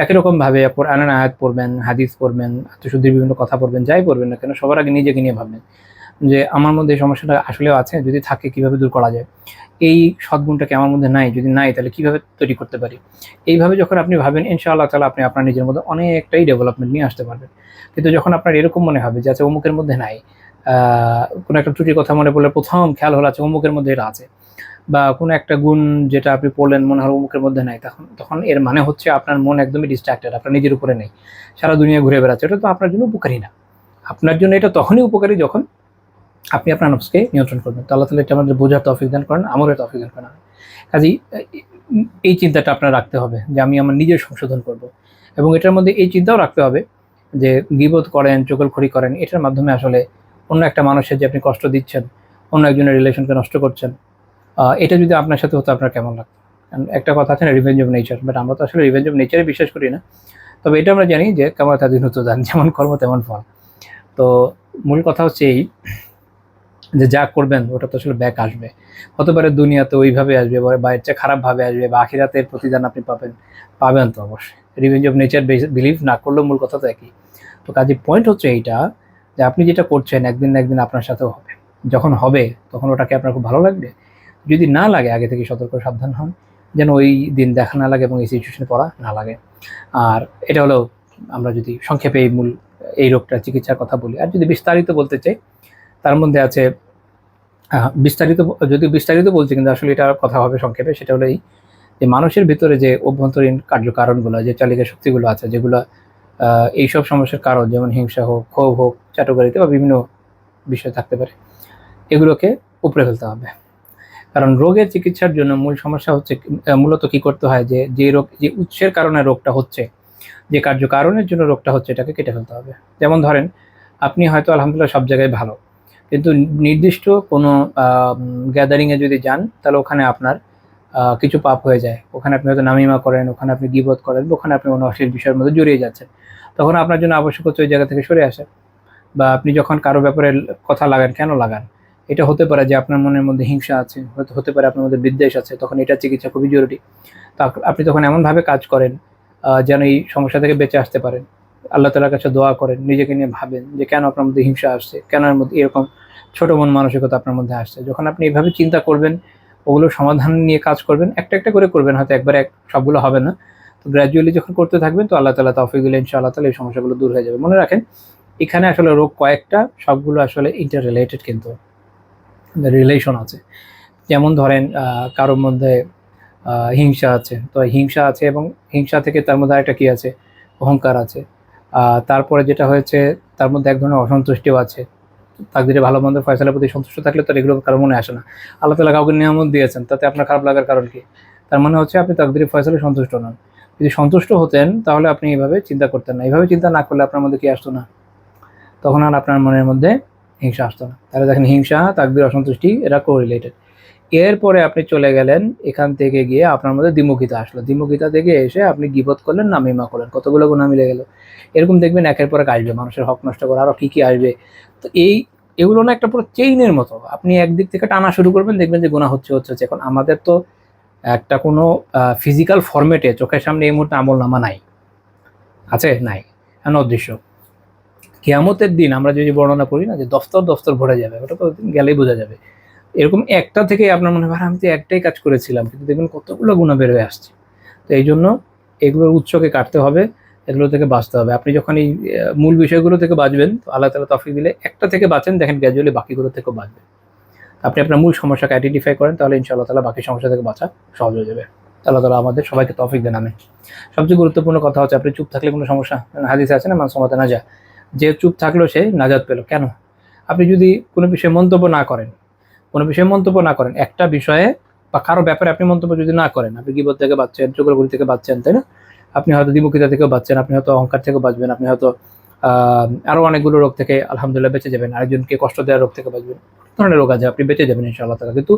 একই রকমভাবে কোরআনের আয়াত পড়বেন, হাদিস পড়বেন, আত্মশুদ্ধির বিভিন্ন কথা পড়বেন, যাই পড়বেন না কেন, সবার আগে নিজেকে নিয়ে ভাববেন যে আমার মধ্যে এই সমস্যাটা আসলেও আছে, যদি থাকে কিভাবে দূর করা যায়, এই সদ্গুণটা কি আমার মধ্যে নাই, যদি নাই তাহলে কিভাবে তৈরি করতে পারি। এইভাবে যখন আপনি ভাবেন, ইনশাআল্লাহ তাআলা আপনি আপনার নিজের মধ্যে অনেকটাই ডেভেলপমেন্ট নিয়ে আসতে পারবেন। কিন্তু যখন আপনার এরকম মনে হবে যে আচ্ছা অমুকের মধ্যে নাই, কোনো একটা ত্রুটির কথা মনে পড়লে প্রথম খেয়াল হলো আচ্ছা অমুকের মধ্যে এটা আছে, বা কোনো একটা গুণ যেটা আপনি পড়লেন মনে হলো অমুকের মধ্যে নাই, তখন তখন এর মানে হচ্ছে আপনার মন একদমই ডিস্ট্রাক্টেড, আপনার নিজের উপরে নেই, সারা দুনিয়া ঘুরে বেড়াচ্ছে। এটা তো আপনার জন্য উপকারী না। আপনার জন্য এটা তখনই উপকারী যখন আপনি আপনার নফসকে নিয়ন্ত্রণ করবেন। তো আল্লাহ তাআলা এটা আমাদের বোঝার তৌফিক দান করেন, আমলের তৌফিক দান করেন। কাজেই এই চিন্তাটা আপনার রাখতে হবে যে আমি আমার নিজের সংশোধন করব, এবং এটার মধ্যে এই চিন্তাও রাখতে হবে যে গীবত করেন, চুগলখড়ি করেন, এটার মাধ্যমে আসলে অন্য একটা মানুষের যে আপনি কষ্ট দিচ্ছেন, অন্য একজনের রিলেশনকে নষ্ট করছেন, এটা যদি আপনার সাথে হতো আপনার কেমন লাগতো। কারণ একটা কথা আছে না, রিভেঞ্জ অফ নেচার, বাট আমরা তো আসলে রিভেঞ্জ অফ নেচারে বিশ্বাস করি না। তবে এটা আমরা জানি যে কামা তাদিন হতো দান, যেমন কর্ম তেমন ফল। তো মূল কথা হচ্ছে এই যে যা করবেন ওটা তো আসলে ব্যাক আসবে, হতে পারে দুনিয়াতে ওইভাবে আসবে বা এর চেয়ে খারাপভাবে আসবে, বা আখিরাতের প্রতিদান আপনি পাবেন তো অবশ্যই। রিভেঞ্জ অফ নেচার বিলিভ না করলেও মূল কথা তো একই। তো কাজে পয়েন্ট হচ্ছে এইটা যে আপনি যেটা করছেন একদিন না একদিন আপনার সাথেও হবে। যখন হবে তখন ওটাকে আপনার খুব ভালো লাগবে। যদি না লাগে, আগে থেকে সতর্ক সাবধান হন যেন ওই দিন দেখা না লাগে এবং এই সিচুয়েশনে পড়া না লাগে। আর এটা হলো, আমরা যদি সংক্ষেপে এই রোগটার চিকিৎসার কথা বলি। আর যদি বিস্তারিত বলতে চাই, তার মধ্যে আছে বিস্তারিত বলছি, কিন্তু আসলে এটা কথা হবে সংক্ষেপে। সেটা হলো এই যে মানুষের ভিতরে যে অভ্যন্তরীণ কার্যকারণগুলো, যে চালিকা শক্তিগুলো আছে, যেগুলো এইসব সমস্যার কারণ, যেমন হিংসা হোক, ক্ষোভ হোক, চাটুকারিতা বা বিভিন্ন বিষয় থাকতে পারে, এগুলোকে উপড়ে ফেলতে হবে। কারণ রোগের চিকিৎসার জন্য মূল সমস্যা হচ্ছে মূলত কি করতে হয়, যে উৎসের কারণে রোগটা হচ্ছে, যে কার্যকারণের জন্য রোগটা হচ্ছে, এটাকে কেটে ফেলতে হবে। যেমন ধরেন, আপনি হয়তো আলহামদুলিল্লাহ সব জায়গায় ভালো, কিন্তু নির্দিষ্ট কোনো গ্যাদারিংয়ে যদি যান, তাহলে ওখানে আপনার কিছু পাপ হয়ে যায়। ওখানে আপনি হয়তো নামিমা করেন, ওখানে আপনি গীবত করেন, ওখানে আপনি কোনো অশ্লীল বিষয়ের মধ্যে জড়িয়ে যাচ্ছেন। তখন আপনার জন্য আবশ্যক হচ্ছে ওই জায়গা থেকে সরে আসা। বা আপনি যখন কারো ব্যাপারে কথা লাগান, কেন লাগান? এটা হতে পারে যে আপনার মনের মধ্যে হিংসা আছে, হতে পারে আপনার মধ্যে বিদ্বেষ আছে, তখন এটা চিকিৎসা খুবই জরুরি। তো আপনি তখন এমনভাবে কাজ করেন যেন এই সমস্যা থেকে বেঁচে আসতে পারেন। আল্লাহ তাআলার কাছে দোয়া করেন, নিজেকে নিয়ে ভাবেন যে কেন আপনার মধ্যে হিংসা আসছে, কেন এর মধ্যে এরকম ছোট মন মানসিকতা আপনার মধ্যে আসছে। যখন আপনি এইভাবে চিন্তা করবেন, ওগুলো সমাধান নিয়ে কাজ করবেন, একটা একটা করে করবেন, হয়তো একবারে সবগুলো হবে না। তো গ্র্যাজুয়ালি যখন করতে থাকবেন, তো আল্লাহ তাআলা তৌফিক দিলে ইনশাআল্লাহ তাআলা এই সমস্যাগুলো দূর হয়ে যাবে। মনে রাখেন, এখানে আসলে রোগ কয়েকটা, সবগুলো আসলে ইন্টার রিলেটেড, কিন্তু রিলেশন আছে। যেমন ধরেন কারোর মধ্যে হিংসা আছে, তো হিংসা আছে, এবং হিংসা থেকে তার মধ্যে আরেকটা কি আছে, অহংকার আছে। তারপরে যেটা হয়েছে, তার মধ্যে এক ধরনের অসন্তুষ্টিও আছে। তাকদিরে ভালো মন্দ ফয়সালার প্রতি সন্তুষ্ট থাকলে তো এগুলো কারো মনে আসে না। আল্লাহ তাআলা কাউকে নিয়ামত দিয়েছেন, তাতে আপনার খারাপ লাগার কারণ কি? তার মানে হচ্ছে আপনি তাকদিরে ফয়সালায় সন্তুষ্ট নন। যদি সন্তুষ্ট হতেন তাহলে আপনি এইভাবে চিন্তা করতেন না। এইভাবে চিন্তা না করলে আপনার মধ্যে কি আসতো না? তখন আর আপনার মনের মধ্যে হিংসা আসতো না। তাহলে দেখেন, হিংসা, তাকদির, অসন্তুষ্টি এরা কোরিলেটেড। এরপরে আপনি চলে গেলেন, এখান থেকে গিয়ে আপনার মধ্যে দ্বিমুখিতা আসলো। দ্বিমুখিতা থেকে এসে আপনি গীবত করলেন, নামিমা করলেন, কতগুলো গুনাহ মিলে গেল। এরকম দেখবেন একের পর এক আসবে, মানুষের হক নষ্ট করা আরও কি আসবে। তো এগুলো না একটা পুরো চেইনের মতো, আপনি একদিক থেকে টানা শুরু করবেন, দেখবেন যে গুনাহ হচ্ছে। এখন আমাদের তো একটা কোনো ফিজিক্যাল ফরম্যাটে চোখের সামনে এই মুহূর্তে আমল নামা নাই, আছে নাই, এমন উদ্দেশ্য। কিয়ামতের দিন আমরা যদি বর্ণনা করি না যে দফতর দফতর ভরে যাবে, ওটা তো গেলেই বোঝা যাবে। এরকম একটা থেকে আপনার মনে হয় আমি তো একটাই কাজ করেছিলাম, কিন্তু দেখবেন কতগুলো গুণা বের হয়ে আসছে। তো এই জন্য এগুলোর উৎসকে কাটতে হবে, এগুলো থেকে বাঁচতে হবে। আপনি যখন এই মূল বিষয়গুলো থেকে বাঁচবেন, তো আল্লাহ তাআলা তৌফিক দিলে একটা থেকে বাঁচেন, দেখেন গ্র্যাজুয়ালি বাকিগুলো থেকেও বাঁচবেন। আপনি আপনার মূল সমস্যাকে আইডেন্টিফাই করেন, তাহলে ইনশাআল্লাহ তাআলা বাকি সমস্যা থেকে বাঁচা সহজ হয়ে যাবে। আল্লাহ তাআলা আমাদের সবাইকে তৌফিক দেন, আমিন। সবচেয়ে গুরুত্বপূর্ণ কথা হচ্ছে আপনি চুপ থাকলে কোনো সমস্যা, হাদিসে আছে না মান সামাতা নাজা, যে চুপ থাকলো সে নাজাত পেল। কেন? আপনি যদি কোনো বিষয়ে মন্তব্য না করেন, একটা বিষয়ে বা কারো ব্যাপারে আপনি মন্তব্য যদি না করেন, আপনি গীবত থেকে বাঁচছেন, চুগলখড়ি থেকে বাঁচছেন, তাই না? আপনি হয়তো দ্বিমুখিতা থেকেও বাঁচছেন, আপনি হয়তো অহংকার থেকেও বাঁচবেন, আপনি হয়তো আরও অনেকগুলো রোগ থেকে আলহামদুলিল্লাহ বেঁচে যাবেন, আরেকজনকে কষ্ট দেওয়ার রোগ থেকে বাঁচবেন, ধরনের রোগ আছে, আপনি বেঁচে যাবেন ইনশাআল্লাহ তাআলা। কিন্তু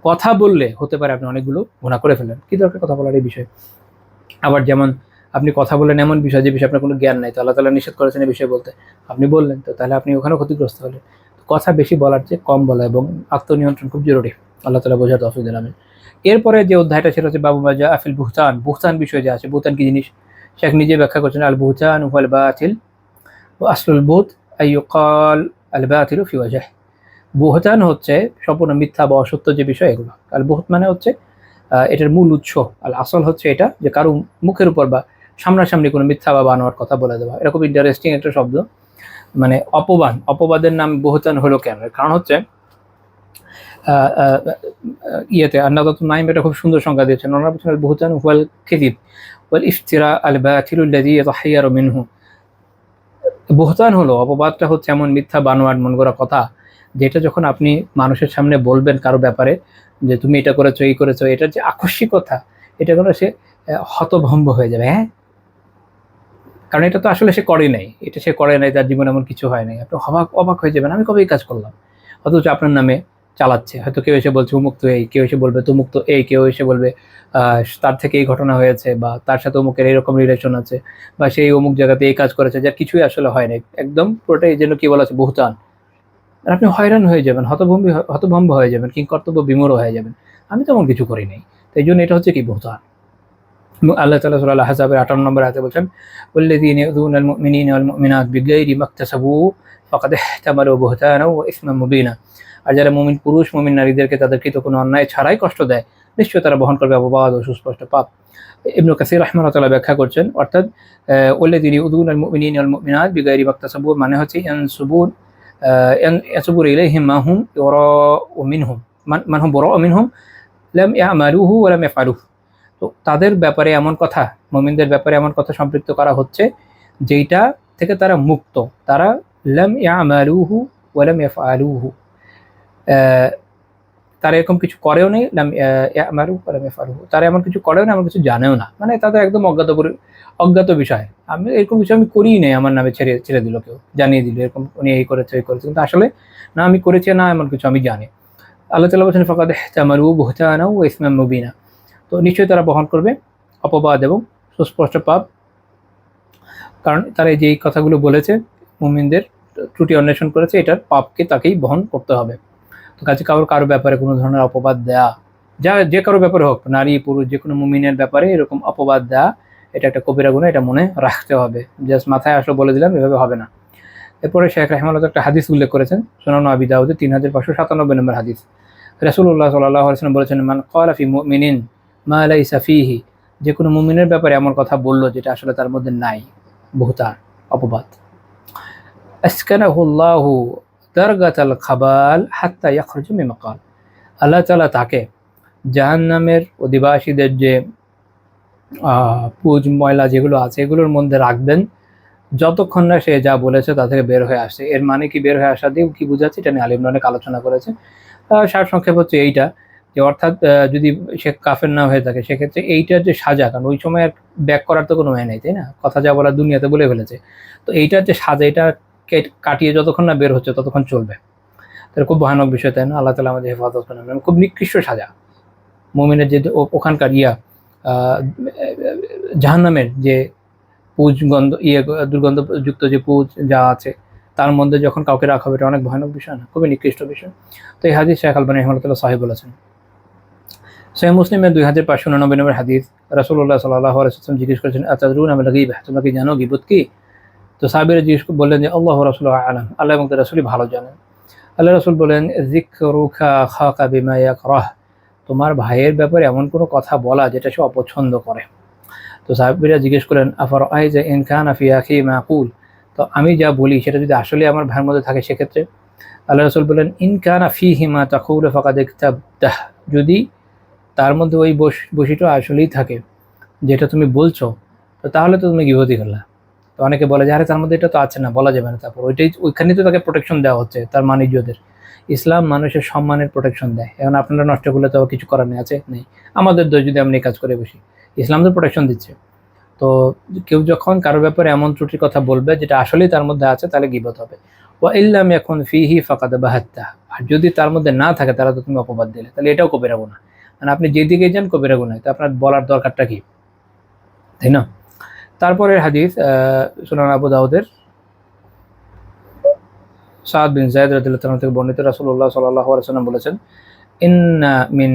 কথা বললে হতে পারে আপনি অনেকগুলো গুনাহ করে ফেলেন। কি দরকার কথা বলার এই বিষয়ে? আবার যেমন আপনি কথা বলেন এমন বিষয় যে বিষয়ে আপনার কোনো জ্ঞান নাই, তো আল্লাহ তাআলা নিষেধ করেছেন এই বিষয়ে বলতে, আপনি বললেন, তো তাহলে আপনি ওখানেও ক্ষতিগ্রস্ত হলেন। কথা বেশি বলার চেয়ে কম বলা এবং আত্মনিয়ন্ত্রণ খুব জরুরি। আল্লাহ তাআলা বোঝার তৌফিক দেন, আমিন। এরপরে যে অধ্যায়টা সেটা হচ্ছে বাবু মা জাআ ফিল বুহতান, বুহতান বিষয় যে আছে, বুহতান কি জিনিস শেখ নিজে ব্যাখ্যা করছেন, আল বুহতান হুয়াল বাতিল ওয়া আসলুল বুহত আই ইউকাল আল বাতিলু ফি ওয়াজহ। বুহতান হচ্ছে সম্পূর্ণ মিথ্যা বা অসত্য যে বিষয়, এগুলো। আল বুহত মানে হচ্ছে এটার মূল উৎস, আল আসল হচ্ছে এটা যে কারো মুখের উপর বা সামনাসামনি কোনো মিথ্যা বা বানোয়ার কথা বলে দেওয়া। এরকম ইন্টারেস্টিং একটা শব্দ, মানে অপবাদের নাম বুহতান হলো কেন? কারণ হচ্ছে ইয়েতে আন্নাদাতুন নাইম এটা খুব সুন্দর সংজ্ঞা দিয়েছেন। ওনারা বলছেন আল বুহতান হুয়াল কিযিব ওয়াল ইফতিরা আল বাতিলু আল্লাযী ইয়াতাহায়্যারু মিনহু। বুহতান হলো, অপবাদটা হচ্ছে এমন মিথ্যা বানোয়ার মন গড়া কথা যেটা যখন আপনি মানুষের সামনে বলবেন কারো ব্যাপারে যে তুমি এটা করেছো, এই করেছো, এটার যে আকস্মিকতা, এটা করে সে হতভম্ব হয়ে যাবে। হ্যাঁ, কারণ এটা তো আসলে সে করে নাই, তার জীবনে এমন কিছু হয় নাই। আপনি অবাক হয়ে যাবেন, আমি কবে এই কাজ করলাম? অথচ আপনার নামে চালাচ্ছে। হয়তো কেউ এসে বলছে উমুক তো এই, কেউ এসে বলবে তুমুক তো এই, কেউ এসে বলবে তার থেকে এই ঘটনা হয়েছে, বা তার সাথে অমুকের এইরকম রিলেশন আছে, বা সেই অমুক জায়গাতে এই কাজ করেছে, যার কিছুই আসলে হয় নাই। একদম পুরোটাই যেন কি বলা আছে, বুহতান। আর আপনি হয়রান হয়ে যাবেন, হতভম্ব হয়ে যাবেন, কিংকর্তব্য বিমূঢ় হয়ে যাবেন, আমি তেমন কিছু করি নাই। তাই জন্য এটা হচ্ছে কি, বুহতান। আল্লাহ তাআলা সূরা আল আহজাবের 58 নম্বর আয়াতে বলছেন, ওয়াল্লাযীনা ইয়াযুনাল মুমিনিনা ওয়াল মুমিনাত বিগাইরি মাকতাসাবু ফাকাদ ইহতামালু বুহতানাও ওয়া ইসমান মুবিনা। আর যারা মুমিন পুরুষ, মুমিন নারীদেরকে তাদের কৃত কোনো অন্যায় ছাড়াই কষ্ট দেয়, নিশ্চয়ই তারা বহন করবে অপবাদ ও সুস্পষ্ট পাপ। ইবনে কাসির রাহিমাহুল্লাহ ব্যাখ্যা করছেন, অর্থাৎ ওয়াল্লাযীনা ইয়াযুনাল মুমিনিনা ওয়াল মুমিনাত বিগাইরি মাকতাসাবু মানে হচ্ছে ইয়ানসুবু ইলাইহিম মা হুম ইউরাউ মিনহুম মান হুম বুরাউ মিনহুম লাম ইয়ামালুহু ওয়া লাম ইয়াফআলুহু। তো তাদের ব্যাপারে এমন কথা, মুমিনদের ব্যাপারে এমন কথা সম্পৃক্ত করা হচ্ছে যেইটা থেকে তারা মুক্ত। তারা লাম ইয়ামালুহু ওয়া লাম ইয়াফআলুহু, তারা এরকম কিছু করেও নেই, লাম ইয়ামালু ওয়া লাম ইয়াফআলুহু, তারা এমন কিছু করেও না, এমন কিছু জানেও না, মানে তাদের একদম অজ্ঞাত বিষয়। আমি এরকম কিছু আমি করিই নাই, আমার নামে ছেড়ে দিল, কেউ জানিয়ে দিল এরকম উনি এই করেছে ওই করেছে, কিন্তু আসলে না আমি করেছি, না এমন কিছু আমি জানি। আল্লাহ তাআলা বলেছেন ফাকাদ ইহতামালু বুহতানাও ওয়া ইসমান মুবিনা, তো নিশ্চয়ই তারা বহন করবে অপবাদ এবং সুস্পষ্ট পাপ, কারণ তারা এই যে এই কথাগুলো বলেছে, মুমিনদের ত্রুটি অন্বেষণ করেছে, এটার পাপকে তাকেই বহন করতে হবে। তো কাছে কারো ব্যাপারে কোনো ধরনের অপবাদ দেয়া, যে কারো ব্যাপারে হোক, নারী পুরুষ যে কোনো মুমিনের ব্যাপারে এরকম অপবাদ দেয়া, এটা একটা কবিরা গুনাহ, এটা মনে রাখতে হবে। জাস্ট মাথায় আসলে বলে দিলাম, এভাবে হবে না। এরপরে শেখ রাহিমাহুল্লাহ একটা হাদিস উল্লেখ করেছেন, সুনান আবি দাউদে 3597 নম্বর হাদিস। রাসূলুল্লাহ সাল্লাল্লাহু আলাইহি ওয়াসাল্লাম বলেছেন, মান ক্বালা ফি মুমিনিন মা লাইসা ফীহি, যে কোনো মুমিনের ব্যাপারে এমন কথা বললো যেটা আসলে তার মধ্যে নাই, বুহতান, অপবাদ। আসকানাহুল্লাহু দারগাতাল খাবাল হাত্তা ইয়াখরুজু মিমা ক্বাল, আল্লাহ তাআলা তাকে জাহান্নামের অধিবাসীদের যে পুজ ময়লা যেগুলো আছে এগুলোর মধ্যে রাখবেন যতক্ষণ না সে যা বলেছে তা থেকে বের হয়ে আসছে। এর মানে কি, বের হয়ে আসা দিয়ে কি বোঝাচ্ছে, এটা নিয়ে আলিমরা অনেক আলোচনা করেছে। সারসংক্ষেপ হচ্ছে এইটা, যে অর্থাৎ যদি সে কাফের না হয়ে থাকে সেক্ষেত্রে এইটার যে সাজা, কারণ ওই সময় আর ব্যাক করার তো কোনো হয় নাই, তাই না? কথা যা বলার দুনিয়াতে বলে ফেলেছে, তো এইটার যে সাজা, এটা কাটিয়ে যতক্ষণ না বের হচ্ছে ততক্ষণ চলবে। তাহলে খুব ভয়ানক বিষয়, তাই না? আল্লাহ তাআলা আমাদের হেফাজত করেন। খুব নিকৃষ্ট সাজা মুমিনের, যে ওখানকার জাহান্নামের যে পুজ গন্ধ দুর্গন্ধযুক্ত যে পুজ যা আছে তার মধ্যে যখন কাউকে রাখা হবে, এটা অনেক ভয়ানক বিষয় না, খুবই নিকৃষ্ট বিষয়। তো এই হাদিস শেখ আলবানী রাহিমাহুল্লাহ সহিহ বলেছেন। সহিহ মুসলিমের 2599 নম্বর হাদিস, রাসূলুল্লাহ সাল্লাল্লাহু আলাইহি ওয়াসাল্লাম জিজ্ঞেস করেছেন, আতাদরুনা মাল গীবাহ, তোমরা কি জানো গীবত কি? তো সাহাবীরা বললেন যে আল্লাহু ওয়া রাসূলুহু আ'লাম, আল্লাহ এবং তার রাসূলই ভালো জানেন। আল্লাহ রাসূল বলেন, যিকরুকা আখাকা বিমা ইয়াকরাহ, তোমার ভাইয়ের ব্যাপারে এমন কোনো কথা বলা যেটা সে অপছন্দ করে। তো সাহাবীরা জিজ্ঞেস করলেন, আফারাআইতা ইন কানা ফি আখি মা আকুল, তো আমি যা বলি সেটা যদি আসলে আমার ভাইয়ের মধ্যে থাকে সেক্ষেত্রে? আল্লাহ রাসূল বলেন, ইন কানা ফিহি মা তাকুলু ফাকাদ ইকতাবতাহ, যদি তার মধ্যে ওই বশিটা আসলেই থাকে যেটা তুমি বলছো, তো তাহলে তো তুমি গীবতই করলা। তো অনেকে বলে যে আরে তার মধ্যে এটা তো আছে না, বলা যাবে না, তারপর ওইখানেই তো তাকে প্রোটেকশন দেওয়া হচ্ছে, তার মান ইজ্জতের। ইসলাম মানুষের সম্মানের প্রোটেকশন দেয়। এখন আপনারা নষ্ট করলে তো কিছু করার নেই, আছে নেই, আমাদের দোষ যদি আমরা এই কাজ করে বসি। ইসলাম তো প্রোটেকশন দিচ্ছে। তো কেউ যখন কারোর ব্যাপারে এমন ত্রুটির কথা বলবে যেটা আসলেই তার মধ্যে আছে, তাহলে গীবত হবে। ওয়া ইল্লাম ইয়াকুন ফিহি ফাকাদ বাহাত্তা, আর যদি তার মধ্যে না থাকে তাহলে তো তুমি অপবাদ দিলে, তাহলে এটাও কবিরা গুনাহ। মানে আপনি যেদিকে যান কবিরা গুনাহ, তো আপনার বলার দরকারটা কি, তাই না? তারপরের হাদিস সুনান আবু দাউদের সাদ বিন যায়েদ রাদিয়াল্লাহু তাআলা থেকে বর্ণিত, রাসূলুল্লাহ সাল্লাল্লাহু আলাইহি ওয়াসাল্লাম বলেছেন, ইন্না মিন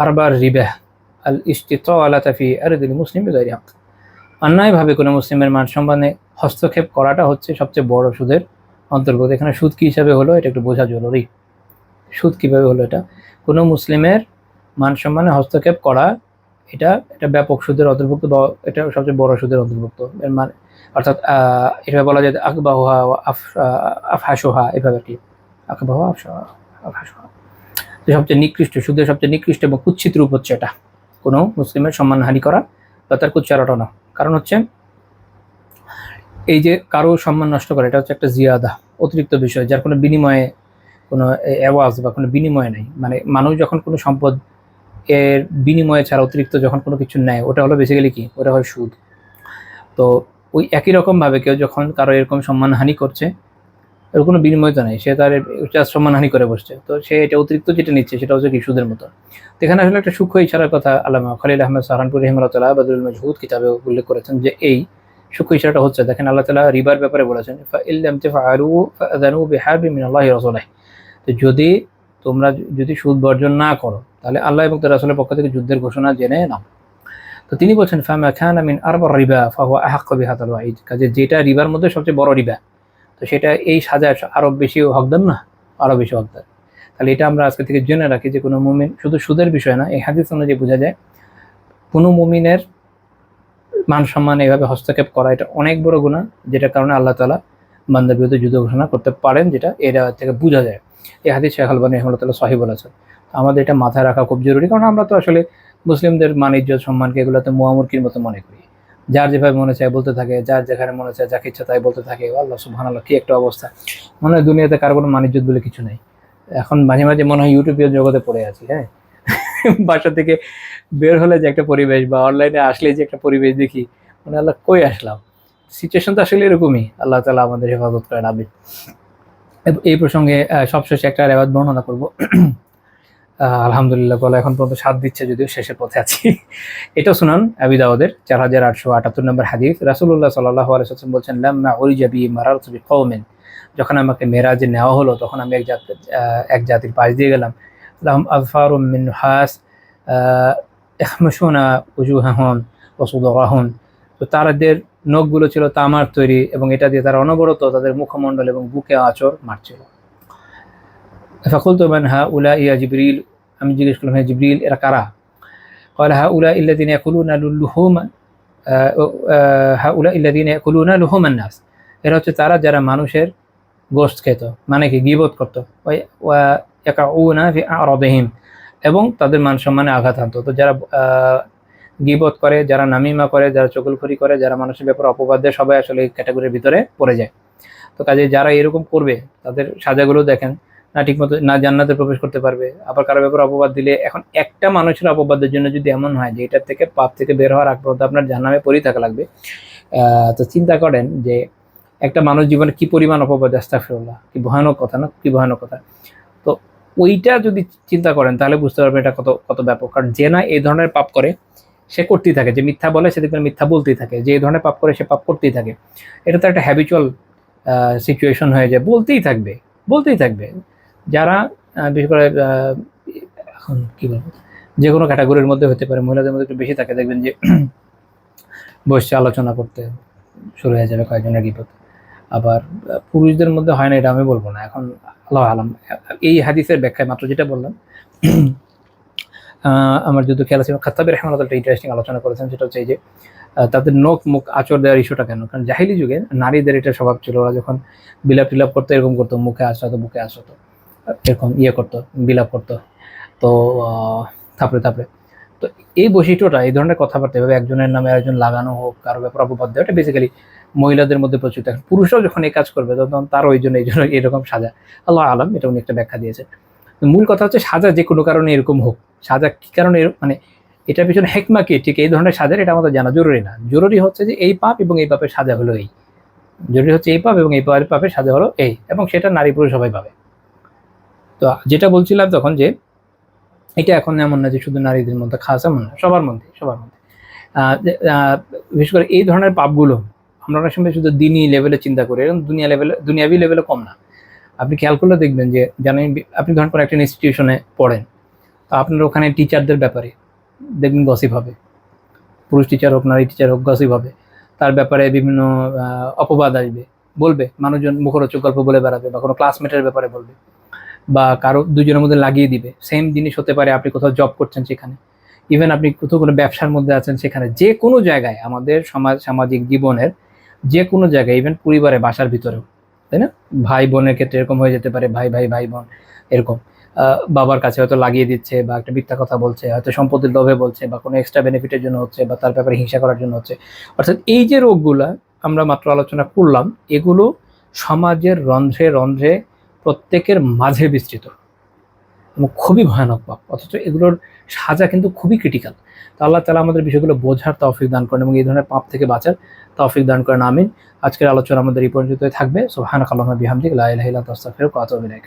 আরবার রিবাহ আল ইস্তিতালাতা ফি আরদিল মুসলিম বিগাইরি হক, অন্যায়ভাবে কোনো মুসলিমের মান সম্মানে হস্তক্ষেপ করাটা হচ্ছে সবচেয়ে বড় সুদের অন্তর্গত। এখানে সুদ কী হিসাবে হলো এটা একটু বোঝা জরুরি। সুদ কীভাবে হলো? এটা কোনো মুসলিমের মান সম্মানে হস্তক্ষেপ করা, এটা ব্যাপক সুদের অন্তর্ভুক্ত, বা এটা সবচেয়ে বড় সুদের অন্তর্ভুক্ত। এর মানে অর্থাৎ এভাবে বলা যায় আকবাহুহা আফহাসুহা, এভাবে কি আকবাহুহা আফহাসুহা, সবচেয়ে নিকৃষ্ট, সুদের সবচেয়ে নিকৃষ্ট এবং কুৎসিত রূপ হচ্ছে এটা, কোনো মুসলিমের সম্মানহানি করা বা তার কুচ্চা রটানো। কারণ হচ্ছে এই যে কারো সম্মান নষ্ট করা, এটা হচ্ছে একটা জিয়াদা, অতিরিক্ত বিষয়, যার কোনো বিনিময়ে, কোনো অ্যাওয়াজ বা কোনো বিনিময় নেই। মানে মানুষ যখন কোনো সম্পদ এর বিনিময়ে ছাড়া অতিরিক্ত যখন কোনো কিছু নেয়, ওটা হলো বেসিক্যালি কি, ওটা হয় সুদ। তো ওই একই রকমভাবে কেউ যখন কারো এরকম সম্মানহানি করছে, এর কোনো বিনিময় তো নেই, সে তার সম্মানহানি করে বসছে, তো সে এটা অতিরিক্ত যেটা নিচ্ছে সেটা হচ্ছে কি, সুদের মতো। তো এখানে আসলে একটা সূক্ষ্ম ইশারার কথা আল্লামা খলিল আহমেদ সাহারানপুরি রাহিমাহুল্লাহ বাদরুল মাজহুদ কিতাবে উল্লেখ করেছেন, যে এই সূক্ষ্ম ইশারাটা হচ্ছে, দেখেন আল্লাহ তাআলা রিবার ব্যাপারে বলেছেন, ফাইল্লাম তাফআলু ফাআযানু বিহারবিন মিনাল্লাহি ওয়া রাসূলিহি, তো তোমরা যদি সুদ বর্জন না করো, তাহলে আল্লাহ এবং তার রাসূলের পক্ষ থেকে যুদ্ধের ঘোষণা জেনে নাও। তো তিনি বলছেন, ফামা কানা মিন আরবার রিবা ফাহুয়া আহাক্কু বিহাদাল ওয়াঈদ, কাজে যেটা রিবার মধ্যে সবচেয়ে বড় রিবা, তো সেটা এই সাজায় আরো বেশি হকদার না, আরো বেশি হকদার। তাহলে এটা আমরা আজকে থেকে জেনে রাখি যে কোনো মুমিন, শুধু সুদের বিষয় না, এই হাদিস অনুযায়ী বোঝা যায় কোনো মুমিনের মান সম্মান এভাবে হস্তক্ষেপ করা এটা অনেক বড় গুনাহ, যেটার কারণে আল্লাহ তাআলা বান্দার বিরুদ্ধে যুদ্ধ ঘোষণা করতে পারেন, যেটা এটা থেকে বোঝা যায়। এই হাদিস শেখ আলবানী রাহিমাহুল্লাহ সহিহ বলেছেন। আমাদের এটা মাথায় রাখা খুব জরুরি, কারণ আমরা তো আসলে মুসলিমদের মান ইজ্জত সম্মানকে এগুলোতে মুআমুরকির মতো মনে করি। যার যেভাবে মনে চায় বলতে থাকে, যার যেখানে মনে চায় যাকে ইচ্ছা তাই বলতে থাকে। আল্লাহ সুবহানাল্লাহ, কি একটা অবস্থা! মনে হয় দুনিয়াতে কারো কোনো মান ইজ্জত বলে কিছু নেই। এখন মাঝে মাঝে মনে হয় ইউটিউবের জগতে পড়ে আছি। হ্যাঁ, বাসা থেকে বের হলে যে একটা পরিবেশ, বা অনলাইনে আসলে যে একটা পরিবেশ দেখি, মানে আল্লাহ কই আসলাম। সিচুয়েশন তো আসলে এরকমই। আল্লাহ তাআলা আমাদের হেফাজত করেন, আমিন। এই প্রসঙ্গে সবশেষে একটা রেওয়ায়াত বর্ণনা করব। আলহামদুলিল্লাহ, গলা এখন পর্যন্ত স্বাদ দিচ্ছে, যদিও শেষের পথে আছি। এটা শুনান আবি দাউদের 4878 নম্বর হাদিস, রাসূলুল্লাহ সাল্লাল্লাহু আলাইহি ওয়াসাল্লাম বলছেন, লাম্মা উরিজা বি মারারতু বিকওমিন, যখন আমাকে মেরাজে নেওয়া হলো, তখন আমি এক জাতির পাশ দিয়ে গেলাম। লাহুম আযফারুম মিন নুহাস ইখমাশুনা উজুহাহুম ওয়া সুদুরাহুম, তো তাদের নখগুলো ছিল তামার তৈরি, এবং এটা দিয়ে তারা অনবরত তাদের মুখমণ্ডল এবং বুকে আঁচড় মারছিল। ফাকুলতু মান হাউলাই ইয়া জিবরিল, আমি জিজ্ঞেস করলাম, হে জিবরিল, এরা কারা? ক্বালা হাউলাই আল্লাযীনা ইয়াকুলুনা লুহুমান নাস, এরা হচ্ছে তারা যারা মানুষের গোশত খেত, মানে কি গীবত করত, ওয়া ইয়াকাউনা ফি আরাদিহিম, এবং তাদের মান সম্মানে আঘাত হানতো। তো যারা গীবত করে, যারা নামিমা করে, যারা চগলখড়ি করে, যারা মানুষের ব্যাপারে অপবাদ দেয়, সবাই আসলে এই ক্যাটাগরির ভিতরে পড়ে যায়। তো কাজে যারা এরকম করবে, তাদের সাজাগুলো দেখেন, না ঠিকমতো না জান্নাতে প্রবেশ করতে পারবে, আবার কারো ব্যাপারে অপবাদ দিলে, এখন একটা মানুষের অপবাদের জন্য যদি এমন হয় যে এটার থেকে পাপ থেকে বের হওয়ার আগ পর্যন্ত আপনার জাহান্নামে পড়েই থাকা লাগবে, তো চিন্তা করেন যে একটা মানুষ জীবনে কি পরিমাণ অপবাদ, আস্তাগফিরুল্লাহ, কি ভয়ানক কথা না, কি ভয়ানক কথা। তো ওইটা যদি চিন্তা করেন তাহলে বুঝতে পারবেন এটা কত কত ব্যাপক। কারণ যে না এই ধরনের পাপ করে সে করতেই থাকে, যে মিথ্যা বলে সে দেখবেন মিথ্যা বলতেই থাকে, যে এই ধরনের পাপ করে সে পাপ করতেই থাকে। এটা তো একটা হ্যাবিচুয়াল সিচুয়েশন হয়ে যায়, বলতেই থাকবে। যারা বিশেষ করে এখন কি বলবো, যে কোনো ক্যাটাগরির মধ্যে হতে পারে, মহিলাদের মধ্যে একটু বেশি থাকে, দেখবেন যে বসে আলোচনা করতে শুরু হয়ে যাবে কয়েকজনের গীবত। আবার পুরুষদের মধ্যে হয় না, এটা আমি বলবো না, এখন আল্লাহ আলাম। এই হাদিসের ব্যাখ্যায় মাত্র যেটা বললাম, আমার যদি খেয়াল আছে খাত্তাবী রাহিমাহুল্লাহ একটা ইন্টারেস্টিং আলোচনা করেছেন, সেটা হচ্ছে এই যে তাদের নখ মুখ আঁচড় দেওয়ার ইস্যুটা কেন। কারণ জাহিলি যুগে নারীদের এটা স্বভাব ছিল, ওরা যখন বিলাপ টিলাপ করতো এরকম করতো, মুখে আঁচড়াতো, বুকে আঁচড়াতো, এরকম করতো, বিলাপ করতো। তো থাপড়ে থাপড়ে, তো এই বৈশিষ্ট্যটা, এই ধরনের কথাবার্তা এভাবে একজনের নামে আরেকজন লাগানো হোক, কারো ব্যাপার অপবাদ দেওয়া, এটা বেসিক্যালি মহিলাদের মধ্যে প্রচুর থাকে। পুরুষরাও যখন এই কাজ করবে তখন তারও এই জন্য এরকম সাজা, আল্লাহ আলাম, এটা উনি একটা ব্যাখ্যা দিয়েছেন। মূল কথা হচ্ছে সাজা যে কোনো কারণে এরকম হোক, সাজা কি কারণে মানে এটার পিছনে হেকমা কি, ঠিক এই ধরনের সাজার, এটা আমাদের জানা জরুরি না। জরুরি হচ্ছে যে এই পাপ এবং এই পাপের সাজা হলো এই, জরুরি হচ্ছে এই পাপ এবং এই পাপের সাজা হলো এই, এবং সেটা নারী পুরুষ সবাই পাবে। তো যেটা বলছিলাম তখন, যে এটা এখন এমন না যে শুধু নারীদের মধ্যে খাস, এমন না, সবার মধ্যে। বিশেষ করে এই ধরনের পাপগুলো আমরা অনেক সময় শুধু দিনই লেভেলে চিন্তা করি, এবং দুনিয়াবি লেভেলে কম না। আপনি খেয়াল করলে দেখবেন যে, জানেন, আপনি ধরেন কোনো একটা ইনস্টিটিউশনে পড়েন, তো আপনার ওখানে টিচারদের ব্যাপারে দেখবেন গসিপ হবে, পুরুষ টিচার হোক নারী টিচার হোক, গসিপ হবে, তার ব্যাপারে বিভিন্ন অপবাদ আসবে, বলবে, মানুষজন মুখরোচক গল্প বলে বেড়াবে, বা কোনো ক্লাসমেটের ব্যাপারে বলবে, বা কারো দুজনের মধ্যে লাগিয়ে দিবে। সেম জিনিস হতে পারে আপনি কোথাও জব করছেন সেখানে, ইভেন আপনি কোথাও কোনো ব্যবসার মধ্যে আছেন সেখানে, যে কোনো জায়গায়, আমাদের সামাজিক জীবনের যে কোনো জায়গায়, ইভেন পরিবারে, বাসার ভিতরেও, তাই না? ভাই বোনের ক্ষেত্রে এরকম হয়ে যেতে পারে, ভাই বোন এরকম বাবার কাছে হয়তো লাগিয়ে দিচ্ছে, বা একটা মিথ্যা কথা বলছে, হয়তো সম্পত্তির লোভে বলছে, বা কোনো এক্সট্রা বেনিফিটের জন্য হচ্ছে, বা তার ব্যাপারে হিংসা করার জন্য হচ্ছে। অর্থাৎ এই যে রোগগুলা আমরা মাত্র আলোচনা করলাম, এগুলো সমাজের রন্ধ্রে রন্ধ্রে প্রত্যেকের মাঝে বিস্তৃত এবং খুবই ভয়ানক পাপ, অথচ এগুলোর সাজা কিন্তু খুবই ক্রিটিক্যাল। তো আল্লাহ তাআলা আমাদের বিষয়গুলো বোঝার তৌফিক দান করেন এবং এই ধরনের পাপ থেকে বাঁচার তৌফিক দান করেন, আমিন। আজকের আলোচনা আমাদের এই পর্যন্তই থাকবে। সুবহানাকাল্লাহুম্মা বিহামদিকা, লা ইলাহা ইল্লা আনতা, আস্তাগফিরুকা ওয়া আতুবু ইলাইক।